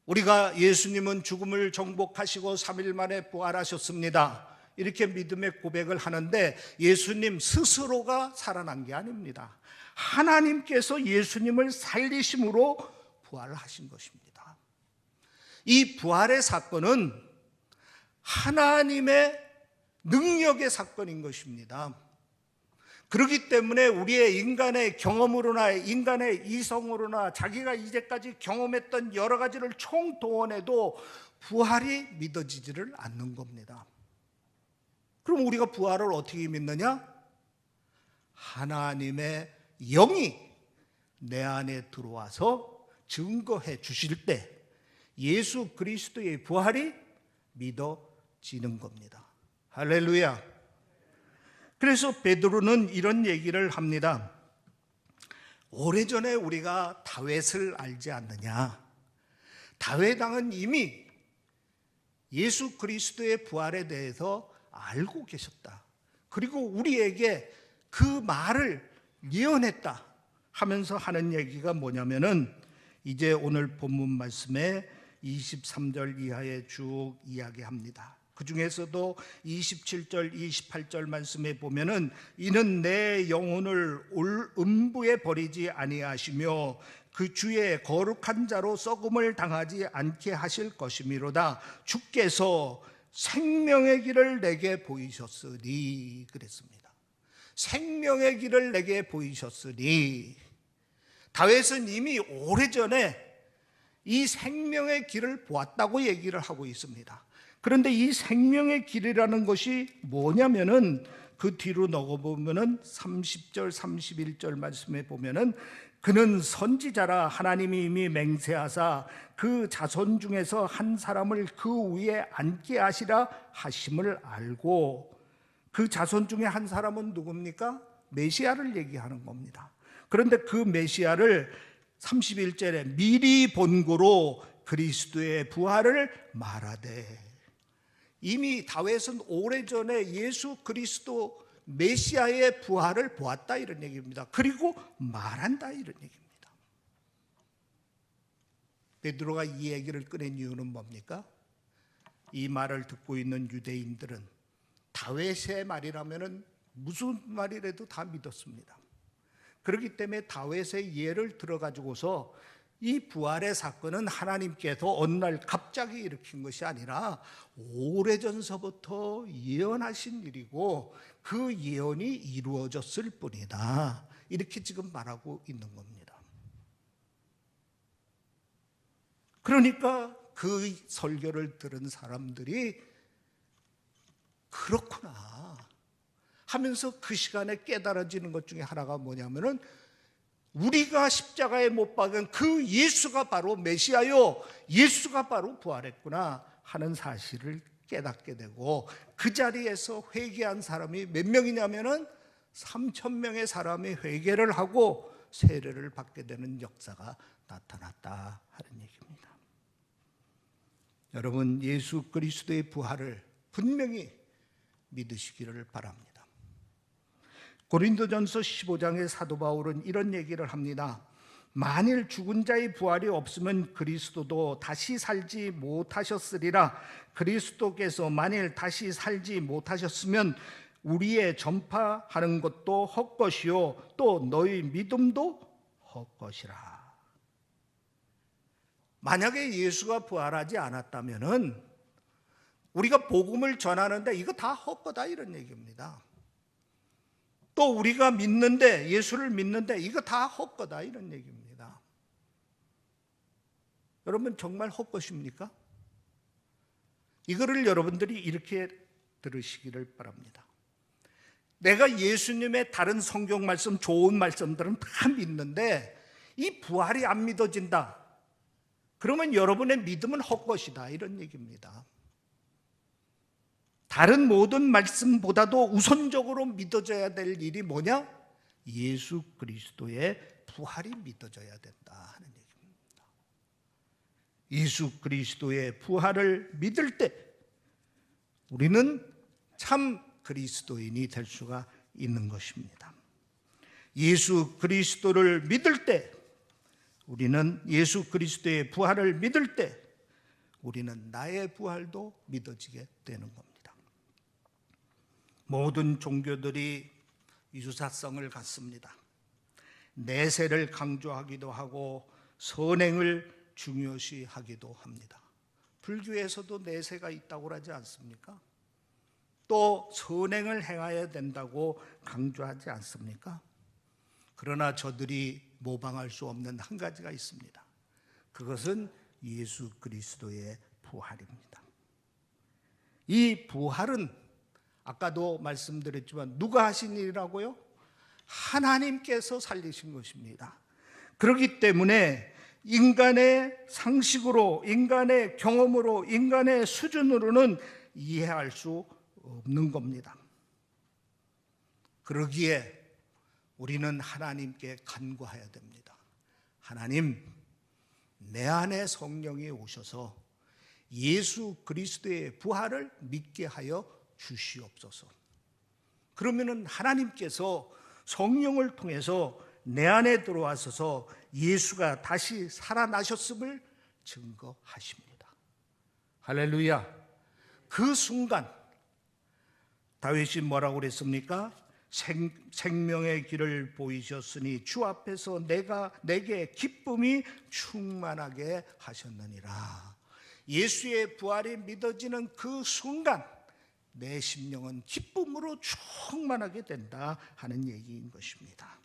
우리가 예수님은 죽음을 정복하시고 3일 만에 부활하셨습니다, 이렇게 믿음의 고백을 하는데 예수님 스스로가 살아난 게 아닙니다. 하나님께서 예수님을 살리심으로 부활하신 것입니다. 이 부활의 사건은 하나님의 능력의 사건인 것입니다. 그렇기 때문에 우리의 인간의 경험으로나 인간의 이성으로나 자기가 이제까지 경험했던 여러 가지를 총동원해도 부활이 믿어지지를 않는 겁니다. 그럼 우리가 부활을 어떻게 믿느냐? 하나님의 영이 내 안에 들어와서 증거해 주실 때 예수 그리스도의 부활이 믿어지는 겁니다. 할렐루야. 그래서 베드로는 이런 얘기를 합니다. 오래전에 우리가 다윗을 알지 않느냐? 다윗 왕은 이미 예수 그리스도의 부활에 대해서 알고 계셨다. 그리고 우리에게 그 말을 예언했다 하면서 하는 얘기가 뭐냐면은 이제 오늘 본문 말씀에 23절 이하에 쭉 이야기합니다. 그 중에서도 27절, 28절 말씀에 보면은 이는 내 영혼을 올 음부에 버리지 아니하시며 그 주의 거룩한 자로 썩음을 당하지 않게 하실 것이미로다. 주께서 생명의 길을 내게 보이셨으니, 그랬습니다. 생명의 길을 내게 보이셨으니, 다윗은 이미 오래전에 이 생명의 길을 보았다고 얘기를 하고 있습니다. 그런데 이 생명의 길이라는 것이 뭐냐면은 그 뒤로 넣어보면은 30절 31절 말씀에 보면은 그는 선지자라 하나님이 이미 맹세하사 그 자손 중에서 한 사람을 그 위에 앉게 하시라 하심을 알고, 그 자손 중에 한 사람은 누굽니까? 메시아를 얘기하는 겁니다. 그런데 그 메시아를 31절에 미리 본고로 그리스도의 부활을 말하되, 이미 다윗은 오래전에 예수 그리스도 메시아의 부활을 보았다 이런 얘기입니다. 그리고 말한다 이런 얘기입니다. 베드로가 이 얘기를 꺼낸 이유는 뭡니까? 이 말을 듣고 있는 유대인들은 다윗의 말이라면 무슨 말이라도 다 믿었습니다. 그렇기 때문에 다윗의 예를 들어가지고서 이 부활의 사건은 하나님께서 어느 날 갑자기 일으킨 것이 아니라 오래전서부터 예언하신 일이고 그 예언이 이루어졌을 뿐이다, 이렇게 지금 말하고 있는 겁니다. 그러니까 그 설교를 들은 사람들이 그렇구나 하면서 그 시간에 깨달아지는 것 중에 하나가 뭐냐면은 우리가 십자가에 못 박은 그 예수가 바로 메시아요, 예수가 바로 부활했구나 하는 사실을 깨닫게 되고, 그 자리에서 회개한 사람이 몇 명이냐면은 3,000명의 사람이 회개를 하고 세례를 받게 되는 역사가 나타났다 하는 얘기입니다. 여러분, 예수 그리스도의 부활을 분명히 믿으시기를 바랍니다. 고린도전서 15장의 사도 바울은 이런 얘기를 합니다. 만일 죽은 자의 부활이 없으면 그리스도도 다시 살지 못하셨으리라. 그리스도께서 만일 다시 살지 못하셨으면 우리의 전파하는 것도 헛것이요 또 너희 믿음도 헛것이라. 만약에 예수가 부활하지 않았다면은 우리가 복음을 전하는데 이거 다 헛거다 이런 얘기입니다. 또 우리가 믿는데, 예수를 믿는데 이거 다 헛거다 이런 얘기입니다. 여러분, 정말 헛것입니까? 이거를 여러분들이 이렇게 들으시기를 바랍니다. 내가 예수님의 다른 성경 말씀, 좋은 말씀들은 다 믿는데 이 부활이 안 믿어진다, 그러면 여러분의 믿음은 헛것이다 이런 얘기입니다. 다른 모든 말씀보다도 우선적으로 믿어져야 될 일이 뭐냐? 예수 그리스도의 부활이 믿어져야 된다 하는 얘기입니다. 예수 그리스도의 부활을 믿을 때 우리는 참 그리스도인이 될 수가 있는 것입니다. 예수 그리스도를 믿을 때 우리는 예수 그리스도의 부활을 믿을 때 우리는 나의 부활도 믿어지게 되는 겁니다. 모든 종교들이 유사성을 갖습니다. 내세를 강조하기도 하고 선행을 중요시 하기도 합니다. 불교에서도 내세가 있다고 하지 않습니까? 또 선행을 행해야 된다고 강조하지 않습니까? 그러나 저들이 모방할 수 없는 한 가지가 있습니다. 그것은 예수 그리스도의 부활입니다. 이 부활은 아까도 말씀드렸지만 누가 하신 일이라고요? 하나님께서 살리신 것입니다. 그렇기 때문에 인간의 상식으로, 인간의 경험으로, 인간의 수준으로는 이해할 수 없는 겁니다. 그러기에 우리는 하나님께 간구해야 됩니다. 하나님, 내 안에 성령이 오셔서 예수 그리스도의 부활을 믿게 하여 주시옵소서. 그러면은 하나님께서 성령을 통해서 내 안에 들어와서 예수가 다시 살아나셨음을 증거하십니다. 할렐루야. 그 순간 다윗이 뭐라고 그랬습니까? 생명의 길을 보이셨으니 주 앞에서 내게 기쁨이 충만하게 하셨느니라. 예수의 부활이 믿어지는 그 순간 내 심령은 기쁨으로 충만하게 된다 하는 얘기인 것입니다.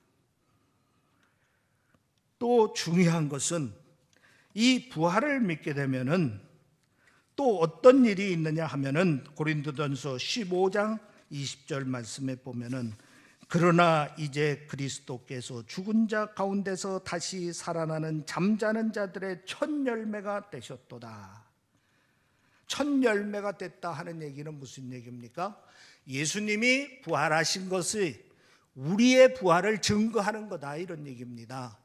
또 중요한 것은 이 부활을 믿게 되면은 또 어떤 일이 있느냐 하면은 고린도전서 15장 20절 말씀에 보면은 그러나 이제 그리스도께서 죽은 자 가운데서 다시 살아나는 잠자는 자들의 첫 열매가 되셨도다. 첫 열매가 됐다 하는 얘기는 무슨 얘기입니까? 예수님이 부활하신 것이 우리의 부활을 증거하는 거다 이런 얘기입니다.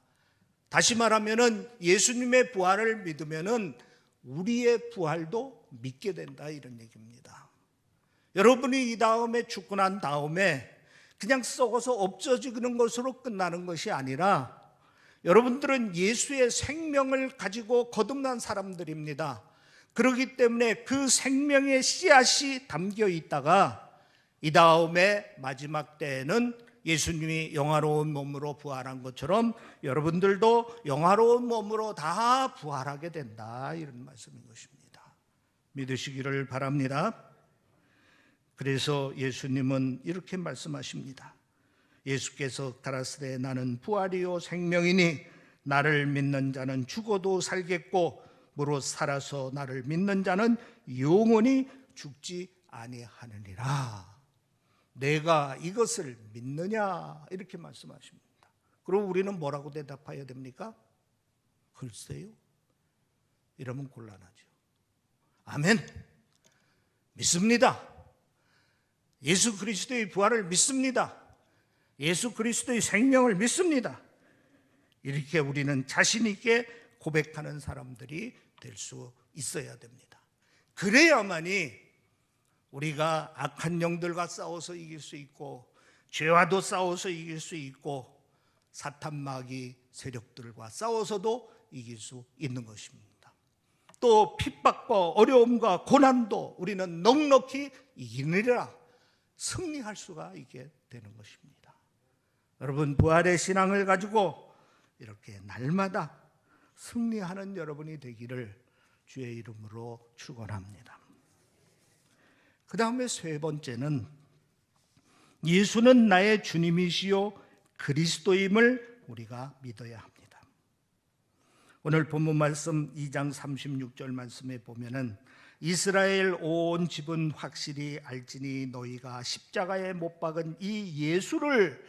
다시 말하면은 예수님의 부활을 믿으면은 우리의 부활도 믿게 된다 이런 얘기입니다. 여러분이 이 다음에 죽고 난 다음에 그냥 썩어서 없어지는 것으로 끝나는 것이 아니라 여러분들은 예수의 생명을 가지고 거듭난 사람들입니다. 그렇기 때문에 그 생명의 씨앗이 담겨 있다가 이 다음에 마지막 때에는 예수님이 영화로운 몸으로 부활한 것처럼 여러분들도 영화로운 몸으로 다 부활하게 된다 이런 말씀인 것입니다. 믿으시기를 바랍니다. 그래서 예수님은 이렇게 말씀하십니다. 예수께서 가라사대 나는 부활이요 생명이니 나를 믿는 자는 죽어도 살겠고 무릇 살아서 나를 믿는 자는 영원히 죽지 아니하느니라. 내가 이것을 믿느냐 이렇게 말씀하십니다. 그럼 우리는 뭐라고 대답해야 됩니까? 글쎄요. 이러면 곤란하죠. 아멘. 믿습니다. 예수 그리스도의 부활을 믿습니다. 예수 그리스도의 생명을 믿습니다. 이렇게 우리는 자신 있게 고백하는 사람들이 될 수 있어야 됩니다. 그래야만이 우리가 악한 영들과 싸워서 이길 수 있고 죄와도 싸워서 이길 수 있고 사탄 마귀 세력들과 싸워서도 이길 수 있는 것입니다. 또 핍박과 어려움과 고난도 우리는 넉넉히 이기느라 승리할 수가 있게 되는 것입니다. 여러분 부활의 신앙을 가지고 이렇게 날마다 승리하는 여러분이 되기를 주의 이름으로 축원합니다. 그 다음에 세 번째는 예수는 나의 주님이시요 그리스도임을 우리가 믿어야 합니다. 오늘 본문 말씀 2장 36절 말씀에 보면은 이스라엘 온 집은 확실히 알지니 너희가 십자가에 못 박은 이 예수를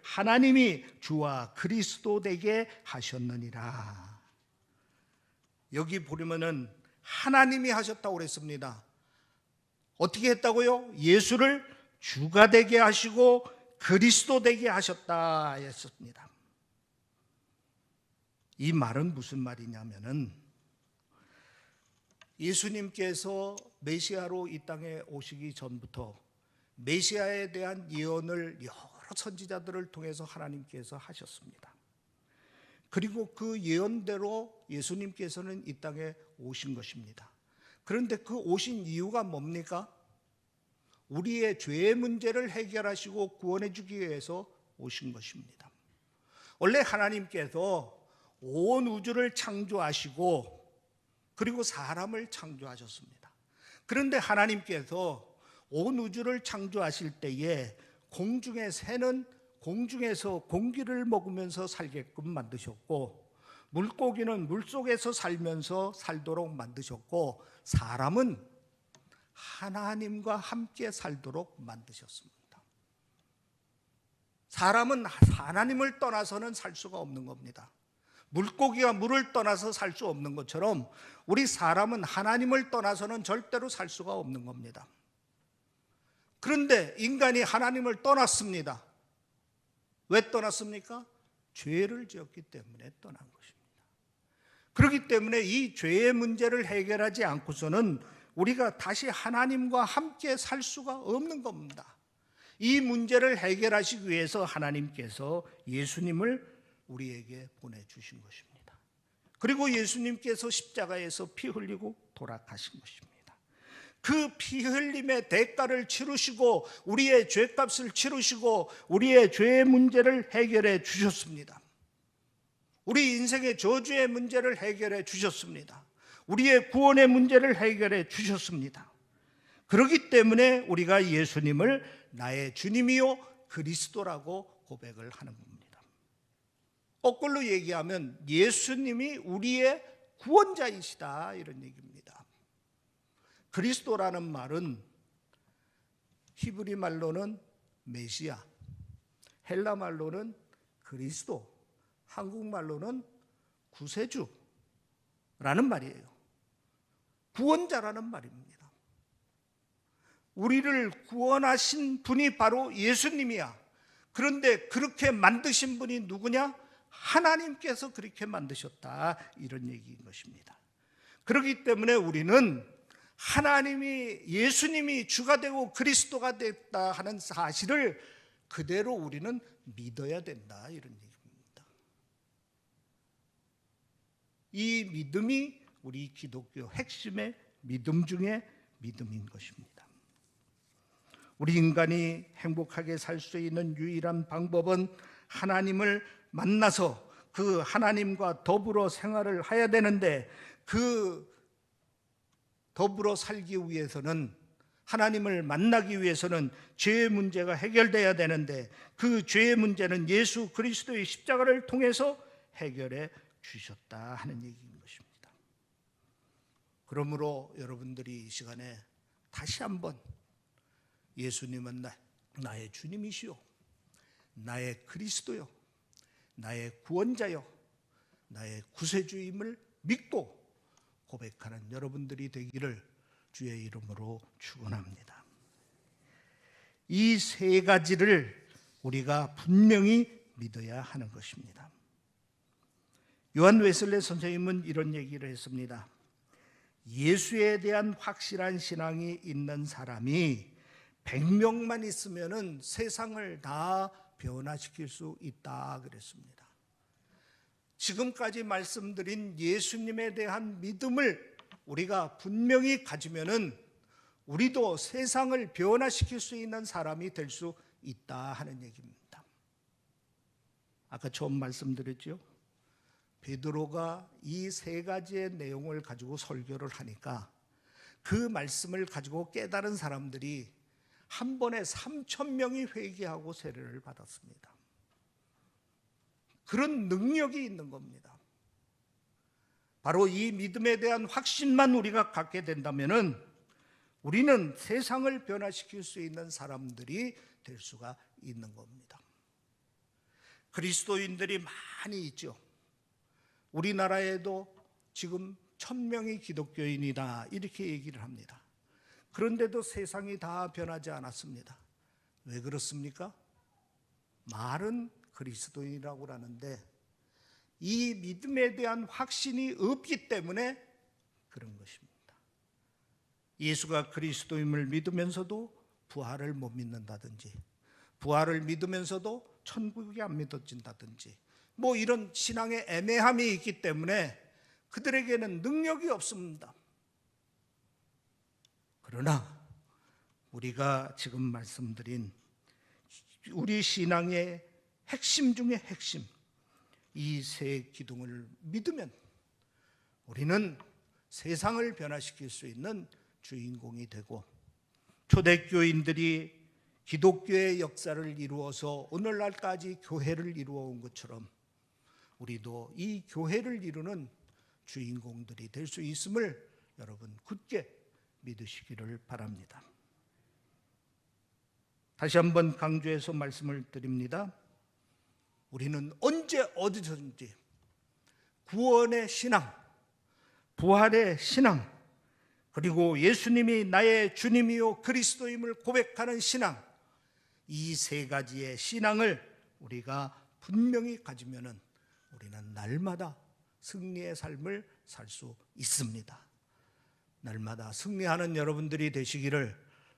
하나님이 주와 그리스도 되게 하셨느니라. 여기 보면은 하나님이 하셨다고 그랬습니다. 어떻게 했다고요? 예수를 주가 되게 하시고 그리스도 되게 하셨다 했습니다. 이 말은 무슨 말이냐면은 예수님께서 메시아로 이 땅에 오시기 전부터 메시아에 대한 예언을 여러 선지자들을 통해서 하나님께서 하셨습니다. 그리고 그 예언대로 예수님께서는 이 땅에 오신 것입니다. 그런데 그 오신 이유가 뭡니까? 우리의 죄의 문제를 해결하시고 구원해 주기 위해서 오신 것입니다. 원래 하나님께서 온 우주를 창조하시고 그리고 사람을 창조하셨습니다. 그런데 하나님께서 온 우주를 창조하실 때에 공중의 새는 공중에서 공기를 먹으면서 살게끔 만드셨고, 물고기는 물속에서 살면서 살도록 만드셨고, 사람은 하나님과 함께 살도록 만드셨습니다. 사람은 하나님을 떠나서는 살 수가 없는 겁니다. 물고기가 물을 떠나서 살 수 없는 것처럼 우리 사람은 하나님을 떠나서는 절대로 살 수가 없는 겁니다. 그런데 인간이 하나님을 떠났습니다. 왜 떠났습니까? 죄를 지었기 때문에 떠난 것입니다. 그렇기 때문에 이 죄의 문제를 해결하지 않고서는 우리가 다시 하나님과 함께 살 수가 없는 겁니다. 이 문제를 해결하시기 위해서 하나님께서 예수님을 우리에게 보내주신 것입니다. 그리고 예수님께서 십자가에서 피 흘리고 돌아가신 것입니다. 그 피 흘림의 대가를 치르시고 우리의 죄값을 치르시고 우리의 죄의 문제를 해결해 주셨습니다. 우리 인생의 저주의 문제를 해결해 주셨습니다. 우리의 구원의 문제를 해결해 주셨습니다. 그렇기 때문에 우리가 예수님을 나의 주님이요 그리스도라고 고백을 하는 겁니다. 거꾸로 얘기하면 예수님이 우리의 구원자이시다 이런 얘기입니다. 그리스도라는 말은 히브리 말로는 메시아, 헬라 말로는 그리스도, 한국말로는 구세주라는 말이에요. 구원자라는 말입니다. 우리를 구원하신 분이 바로 예수님이야. 그런데 그렇게 만드신 분이 누구냐? 하나님께서 그렇게 만드셨다 이런 얘기인 것입니다. 그렇기 때문에 우리는 하나님이 예수님이 주가 되고 그리스도가 됐다 하는 사실을 그대로 우리는 믿어야 된다 이런 얘기입니다. 이 믿음이 우리 기독교 핵심의 믿음 중에 믿음인 것입니다. 우리 인간이 행복하게 살 수 있는 유일한 방법은 하나님을 만나서 그 하나님과 더불어 생활을 해야 되는데, 그 더불어 살기 위해서는, 하나님을 만나기 위해서는 죄의 문제가 해결돼야 되는데, 그 죄의 문제는 예수 그리스도의 십자가를 통해서 해결해 주셨다 하는 얘기인 것입니다. 그러므로 여러분들이 이 시간에 다시 한번 예수님은 나의 주님이시요, 나의 그리스도요, 나의 구원자요, 나의 구세주임을 믿고 고백하는 여러분들이 되기를 주의 이름으로 축원합니다. 이 세 가지를 우리가 분명히 믿어야 하는 것입니다. 요한 웨슬레 선생님은 이런 얘기를 했습니다. 예수에 대한 확실한 신앙이 있는 사람이 100명만 있으면은 세상을 다 변화시킬 수 있다 그랬습니다. 지금까지 말씀드린 예수님에 대한 믿음을 우리가 분명히 가지면은 우리도 세상을 변화시킬 수 있는 사람이 될 수 있다 하는 얘기입니다. 아까 처음 말씀드렸죠. 베드로가 이 세 가지의 내용을 가지고 설교를 하니까 그 말씀을 가지고 깨달은 사람들이 한 번에 3,000명이 회개하고 세례를 받았습니다. 그런 능력이 있는 겁니다. 바로 이 믿음에 대한 확신만 우리가 갖게 된다면은 우리는 세상을 변화시킬 수 있는 사람들이 될 수가 있는 겁니다. 그리스도인들이 많이 있죠. 우리나라에도 지금 1,000명이 기독교인이다 이렇게 얘기를 합니다. 그런데도 세상이 다 변하지 않았습니다. 왜 그렇습니까? 말은 그리스도인이라고 하는데 이 믿음에 대한 확신이 없기 때문에 그런 것입니다. 예수가 그리스도임을 믿으면서도 부활을 못 믿는다든지, 부활을 믿으면서도 천국이 안 믿어진다든지, 뭐 이런 신앙의 애매함이 있기 때문에 그들에게는 능력이 없습니다. 그러나 우리가 지금 말씀드린 우리 신앙의 핵심 중의 핵심, 이 세 기둥을 믿으면 우리는 세상을 변화시킬 수 있는 주인공이 되고, 초대교인들이 기독교의 역사를 이루어서 오늘날까지 교회를 이루어 온 것처럼 우리도 이 교회를 이루는 주인공들이 될 수 있음을 여러분 굳게 믿으시기를 바랍니다. 다시 한번 강조해서 말씀을 드립니다. 우리는 언제 어디서든지 구원의 신앙, 부활의 신앙, 그리고 예수님이 나의 주님이요 그리스도임을 고백하는 신앙, 이 세 가지의 신앙을 우리가 분명히 가지면은 우리는 날마다 승리의 삶을 살 수 있습니다. 날마다 승리하는 여러분들이 되시기를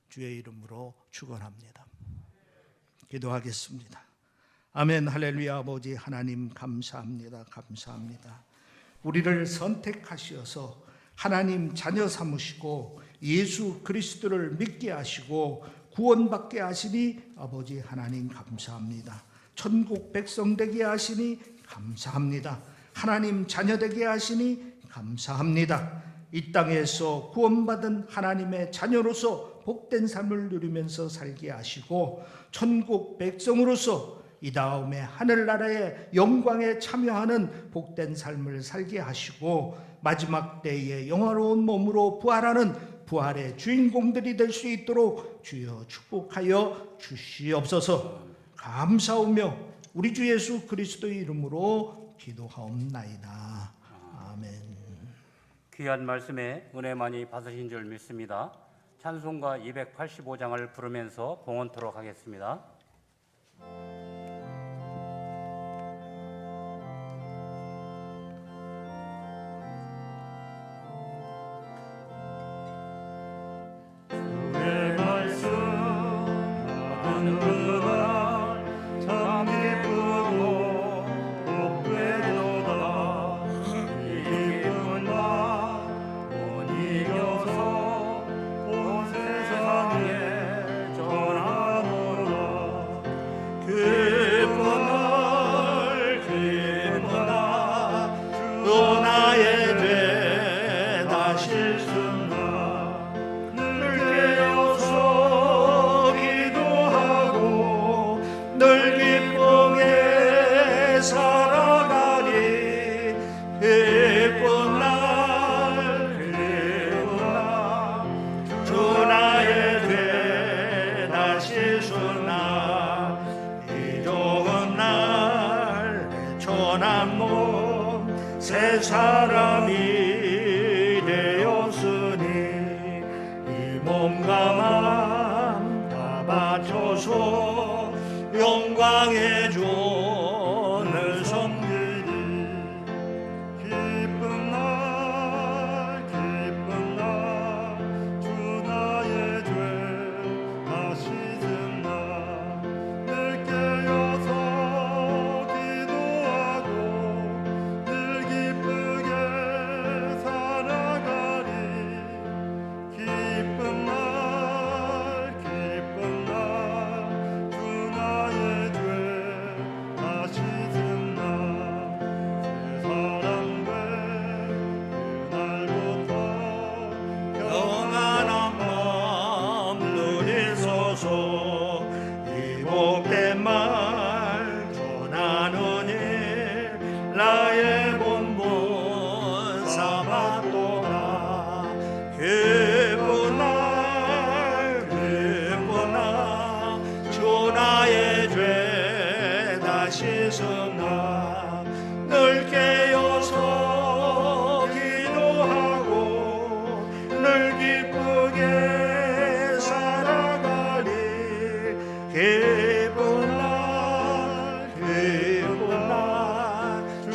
주의 이름으로 축원합니다. 기도하겠습니다. 아멘. 할렐루야. 아버지 하나님 감사합니다. 감사합니다. 우리를 선택하셔서 하나님 자녀 삼으시고 예수 그리스도를 믿게 하시고 구원받게 하시니 아버지 하나님 감사합니다. 천국 백성 되게 하시니 감사합니다. 하나님 자녀 되게 하시니 감사합니다. 이 땅에서 구원받은 하나님의 자녀로서 복된 삶을 누리면서 살게 하시고 천국 백성으로서 이 다음에 하늘나라의 영광에 참여하는 복된 삶을 살게 하시고 마지막 때에 영화로운 몸으로 부활하는 부활의 주인공들이 될 수 있도록 주여 축복하여 주시옵소서. 감사하며 우리 주 예수 그리스도의 이름으로 기도하옵나이다. 아멘. 귀한 말씀에 은혜 많이 받으신 줄 믿습니다. 찬송가 285장을 부르면서 봉헌토록 하겠습니다. 새 사람이 되었으니 이 몸과 마음 다 바쳐서 영광의 주를 섬기리. 기쁜 날 주 나의 죄 다 씻은 날 늘 깨어서 기도하고 늘 기쁘게 살아가리. 기쁜 날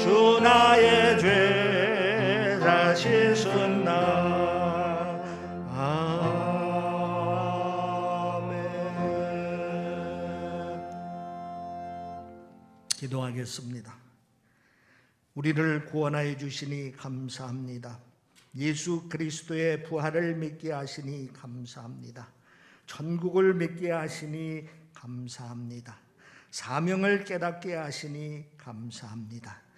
주 나의 죄다 씻은 나. 아멘. 기도하겠습니다. 우리를 구원하여 주시니 감사합니다. 예수 그리스도의 부활을 믿게 하시니 감사합니다. 천국을 믿게 하시니 감사합니다. 사명을 깨닫게 하시니 감사합니다.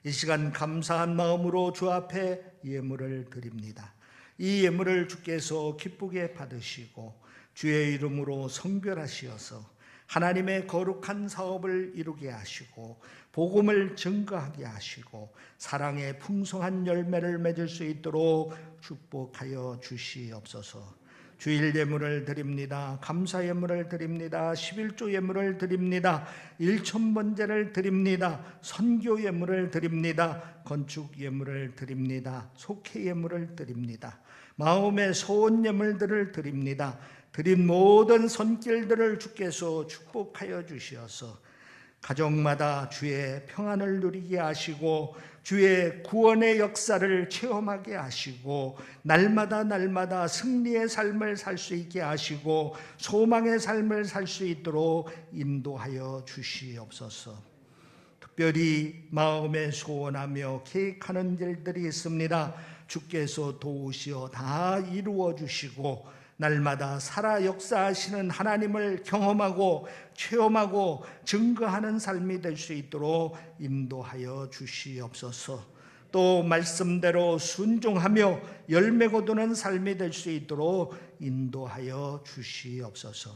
이 시간 감사한 마음으로 주 앞에 예물을 드립니다. 이 예물을 주께서 기쁘게 받으시고 주의 이름으로 성별하시어서 하나님의 거룩한 사업을 이루게 하시고 복음을 증거하게 하시고 사랑의 풍성한 열매를 맺을 수 있도록 축복하여 주시옵소서. 주일 예물을 드립니다. 감사 예물을 드립니다. 11조 예물을 드립니다. 일천번제를 드립니다. 선교 예물을 드립니다. 건축 예물을 드립니다. 속회 예물을 드립니다. 마음의 소원 예물들을 드립니다. 드린 모든 손길들을 주께서 축복하여 주시어서 가정마다 주의 평안을 누리게 하시고 주의 구원의 역사를 체험하게 하시고 날마다 승리의 삶을 살 수 있게 하시고 소망의 삶을 살 수 있도록 인도하여 주시옵소서. 특별히 마음에 소원하며 계획하는 일들이 있습니다. 주께서 도우시어 다 이루어 주시고 날마다 살아 역사하시는 하나님을 경험하고 체험하고 증거하는 삶이 될 수 있도록 인도하여 주시옵소서. 또 말씀대로 순종하며 열매 거두는 삶이 될 수 있도록 인도하여 주시옵소서.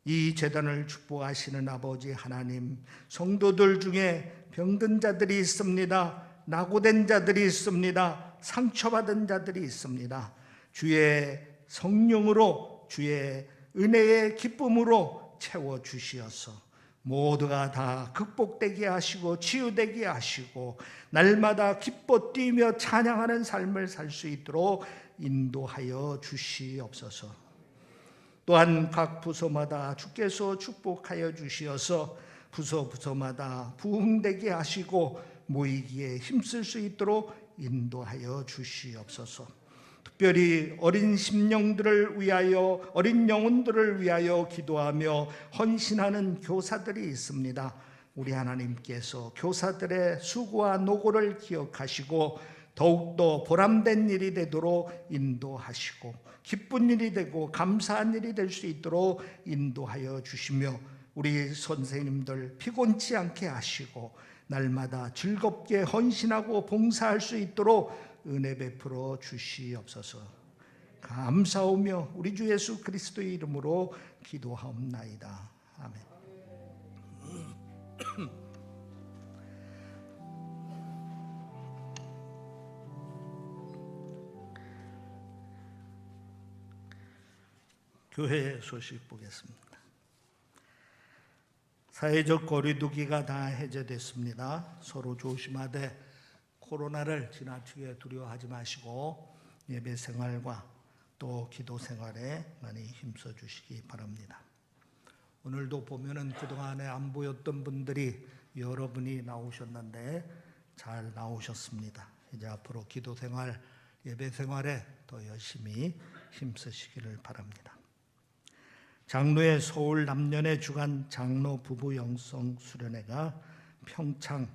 이 제단을 축복하시는 아버지 하나님, 성도들 중에 병든 자들이 있습니다. 낙오된 자들이 있습니다. 상처받은 자들이 있습니다. 주의 성령으로 주의 은혜의 기쁨으로 채워주시어서 모두가 다 극복되게 하시고 치유되게 하시고 날마다 기뻐 뛰며 찬양하는 삶을 살 수 있도록 인도하여 주시옵소서. 또한 각 부서마다 주께서 축복하여 주시어서 부서마다 부흥되게 하시고 모이기에 힘쓸 수 있도록 인도하여 주시옵소서. 특별히 어린 심령들을 위하여 어린 영혼들을 위하여 기도하며 헌신하는 교사들이 있습니다. 우리 하나님께서 교사들의 수고와 노고를 기억하시고 더욱더 보람된 일이 되도록 인도하시고 기쁜 일이 되고 감사한 일이 될 수 있도록 인도하여 주시며 우리 선생님들 피곤치 않게 하시고 날마다 즐겁게 헌신하고 봉사할 수 있도록 은혜 베풀어 주시옵소서. 감사하며 우리 주 예수 그리스도의 이름으로 기도하옵나이다. 아멘. 교회 소식 보겠습니다. 사회적 거리두기가 다 해제됐습니다. 서로 조심하되 코로나를 지나치게 두려워하지 마시고 예배 생활과 또 기도 생활에 많이 힘써 주시기 바랍니다. 오늘도 보면은 그동안에 안 보였던 분들이 여러분이 나오셨는데 잘 나오셨습니다. 이제 앞으로 기도 생활, 예배 생활에 더 열심히 힘쓰시기를 바랍니다. 장로의 서울 남년의 주간 장로 부부 영성 수련회가 평창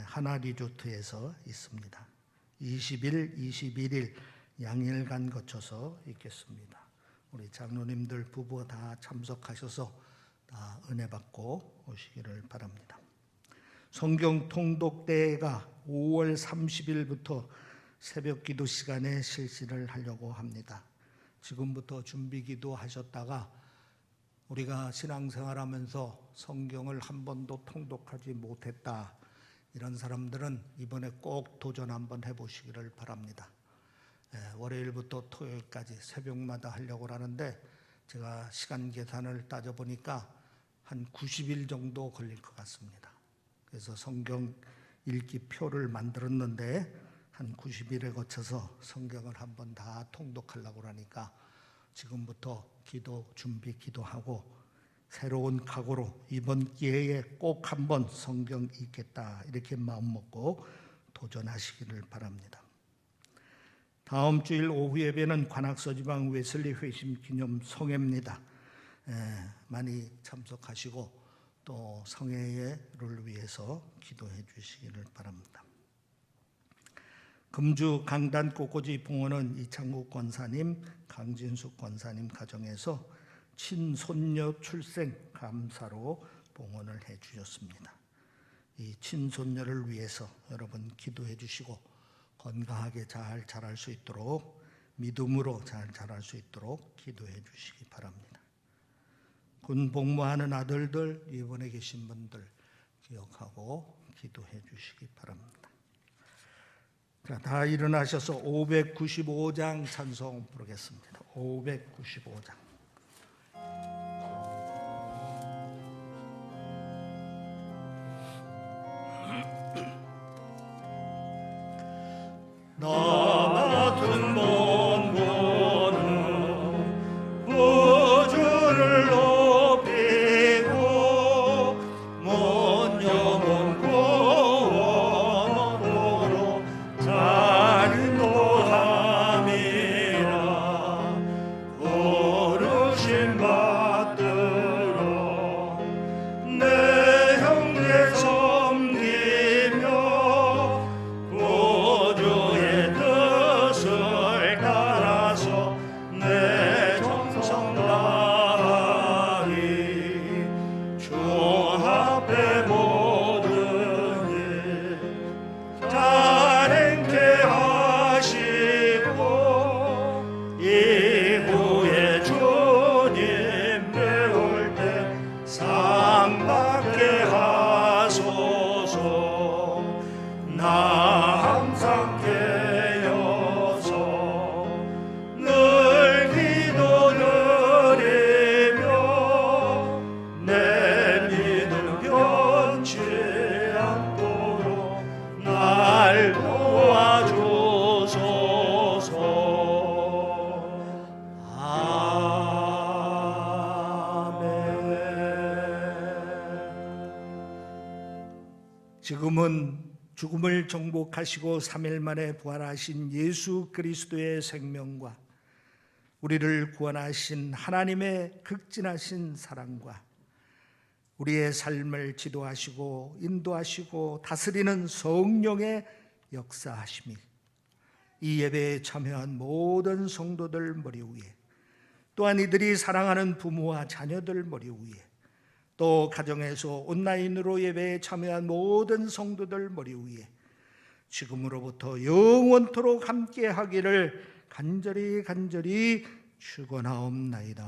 하나 리조트에서 있습니다. 20일, 21일 양일간 거쳐서 있겠습니다. 우리 장로님들 부부 다 참석하셔서 다 은혜 받고 오시기를 바랍니다. 성경 통독대회가 5월 30일부터 새벽 기도 시간에 실시를 하려고 합니다. 지금부터 준비 기도 하셨다가 우리가 신앙생활하면서 성경을 한 번도 통독하지 못했다, 이런 사람들은 이번에 꼭 도전 한번 해보시기를 바랍니다. 월요일부터 토요일까지 새벽마다 하려고 하는데 제가 시간 계산을 따져보니까 한 90일 정도 걸릴 것 같습니다. 그래서 성경 읽기 표를 만들었는데 한 90일에 거쳐서 성경을 한번 다 통독하려고 하니까 지금부터 기도 준비 기도하고 새로운 각오로 이번 기회에 꼭 한번 성경 읽겠다 이렇게 마음먹고 도전하시기를 바랍니다. 다음 주일 오후 예배는 관악서지방 웨슬리 회심 기념 성회입니다. 많이 참석하시고 또 성회를 위해서 기도해 주시기를 바랍니다. 금주 강단 꽃꽂이 봉헌은 이창국 권사님, 강진숙 권사님 가정에서 친손녀 출생 감사로 봉헌을 해 주셨습니다. 이 친손녀를 위해서 여러분 기도해 주시고 건강하게 잘 자랄 수 있도록 믿음으로 잘 자랄 수 있도록 기도해 주시기 바랍니다. 군 복무하는 아들들 이번에 계신 분들 기억하고 기도해 주시기 바랍니다. 자, 다 일어나셔서 595장 찬송 부르겠습니다. 595장. 나 같은 먼 구원은 우주를 높이고 먼 영혼 구원으로 잘 인도함이라. 부르심 받들어 내 형제 섬기며 구주의 뜻을 따라서 내 정성 다하리. 주 앞에 모든 일 잘 행케 하시고 이후에 주님 배울 때 상 받게 하소서. 나 항상 깨어서 늘 기도 드리며 내 믿음 변치 않도록 날 도와주소서. 아멘. 지금은 죽음을 정복하시고 3일 만에 부활하신 예수 그리스도의 생명과 우리를 구원하신 하나님의 극진하신 사랑과 우리의 삶을 지도하시고 인도하시고 다스리는 성령의 역사하심이 이 예배에 참여한 모든 성도들 머리 위에, 또한 이들이 사랑하는 부모와 자녀들 머리 위에, 또 가정에서 온라인으로 예배에 참여한 모든 성도들 머리 위에 지금으로부터 영원토록 함께 하기를 간절히 축원하옵나이다.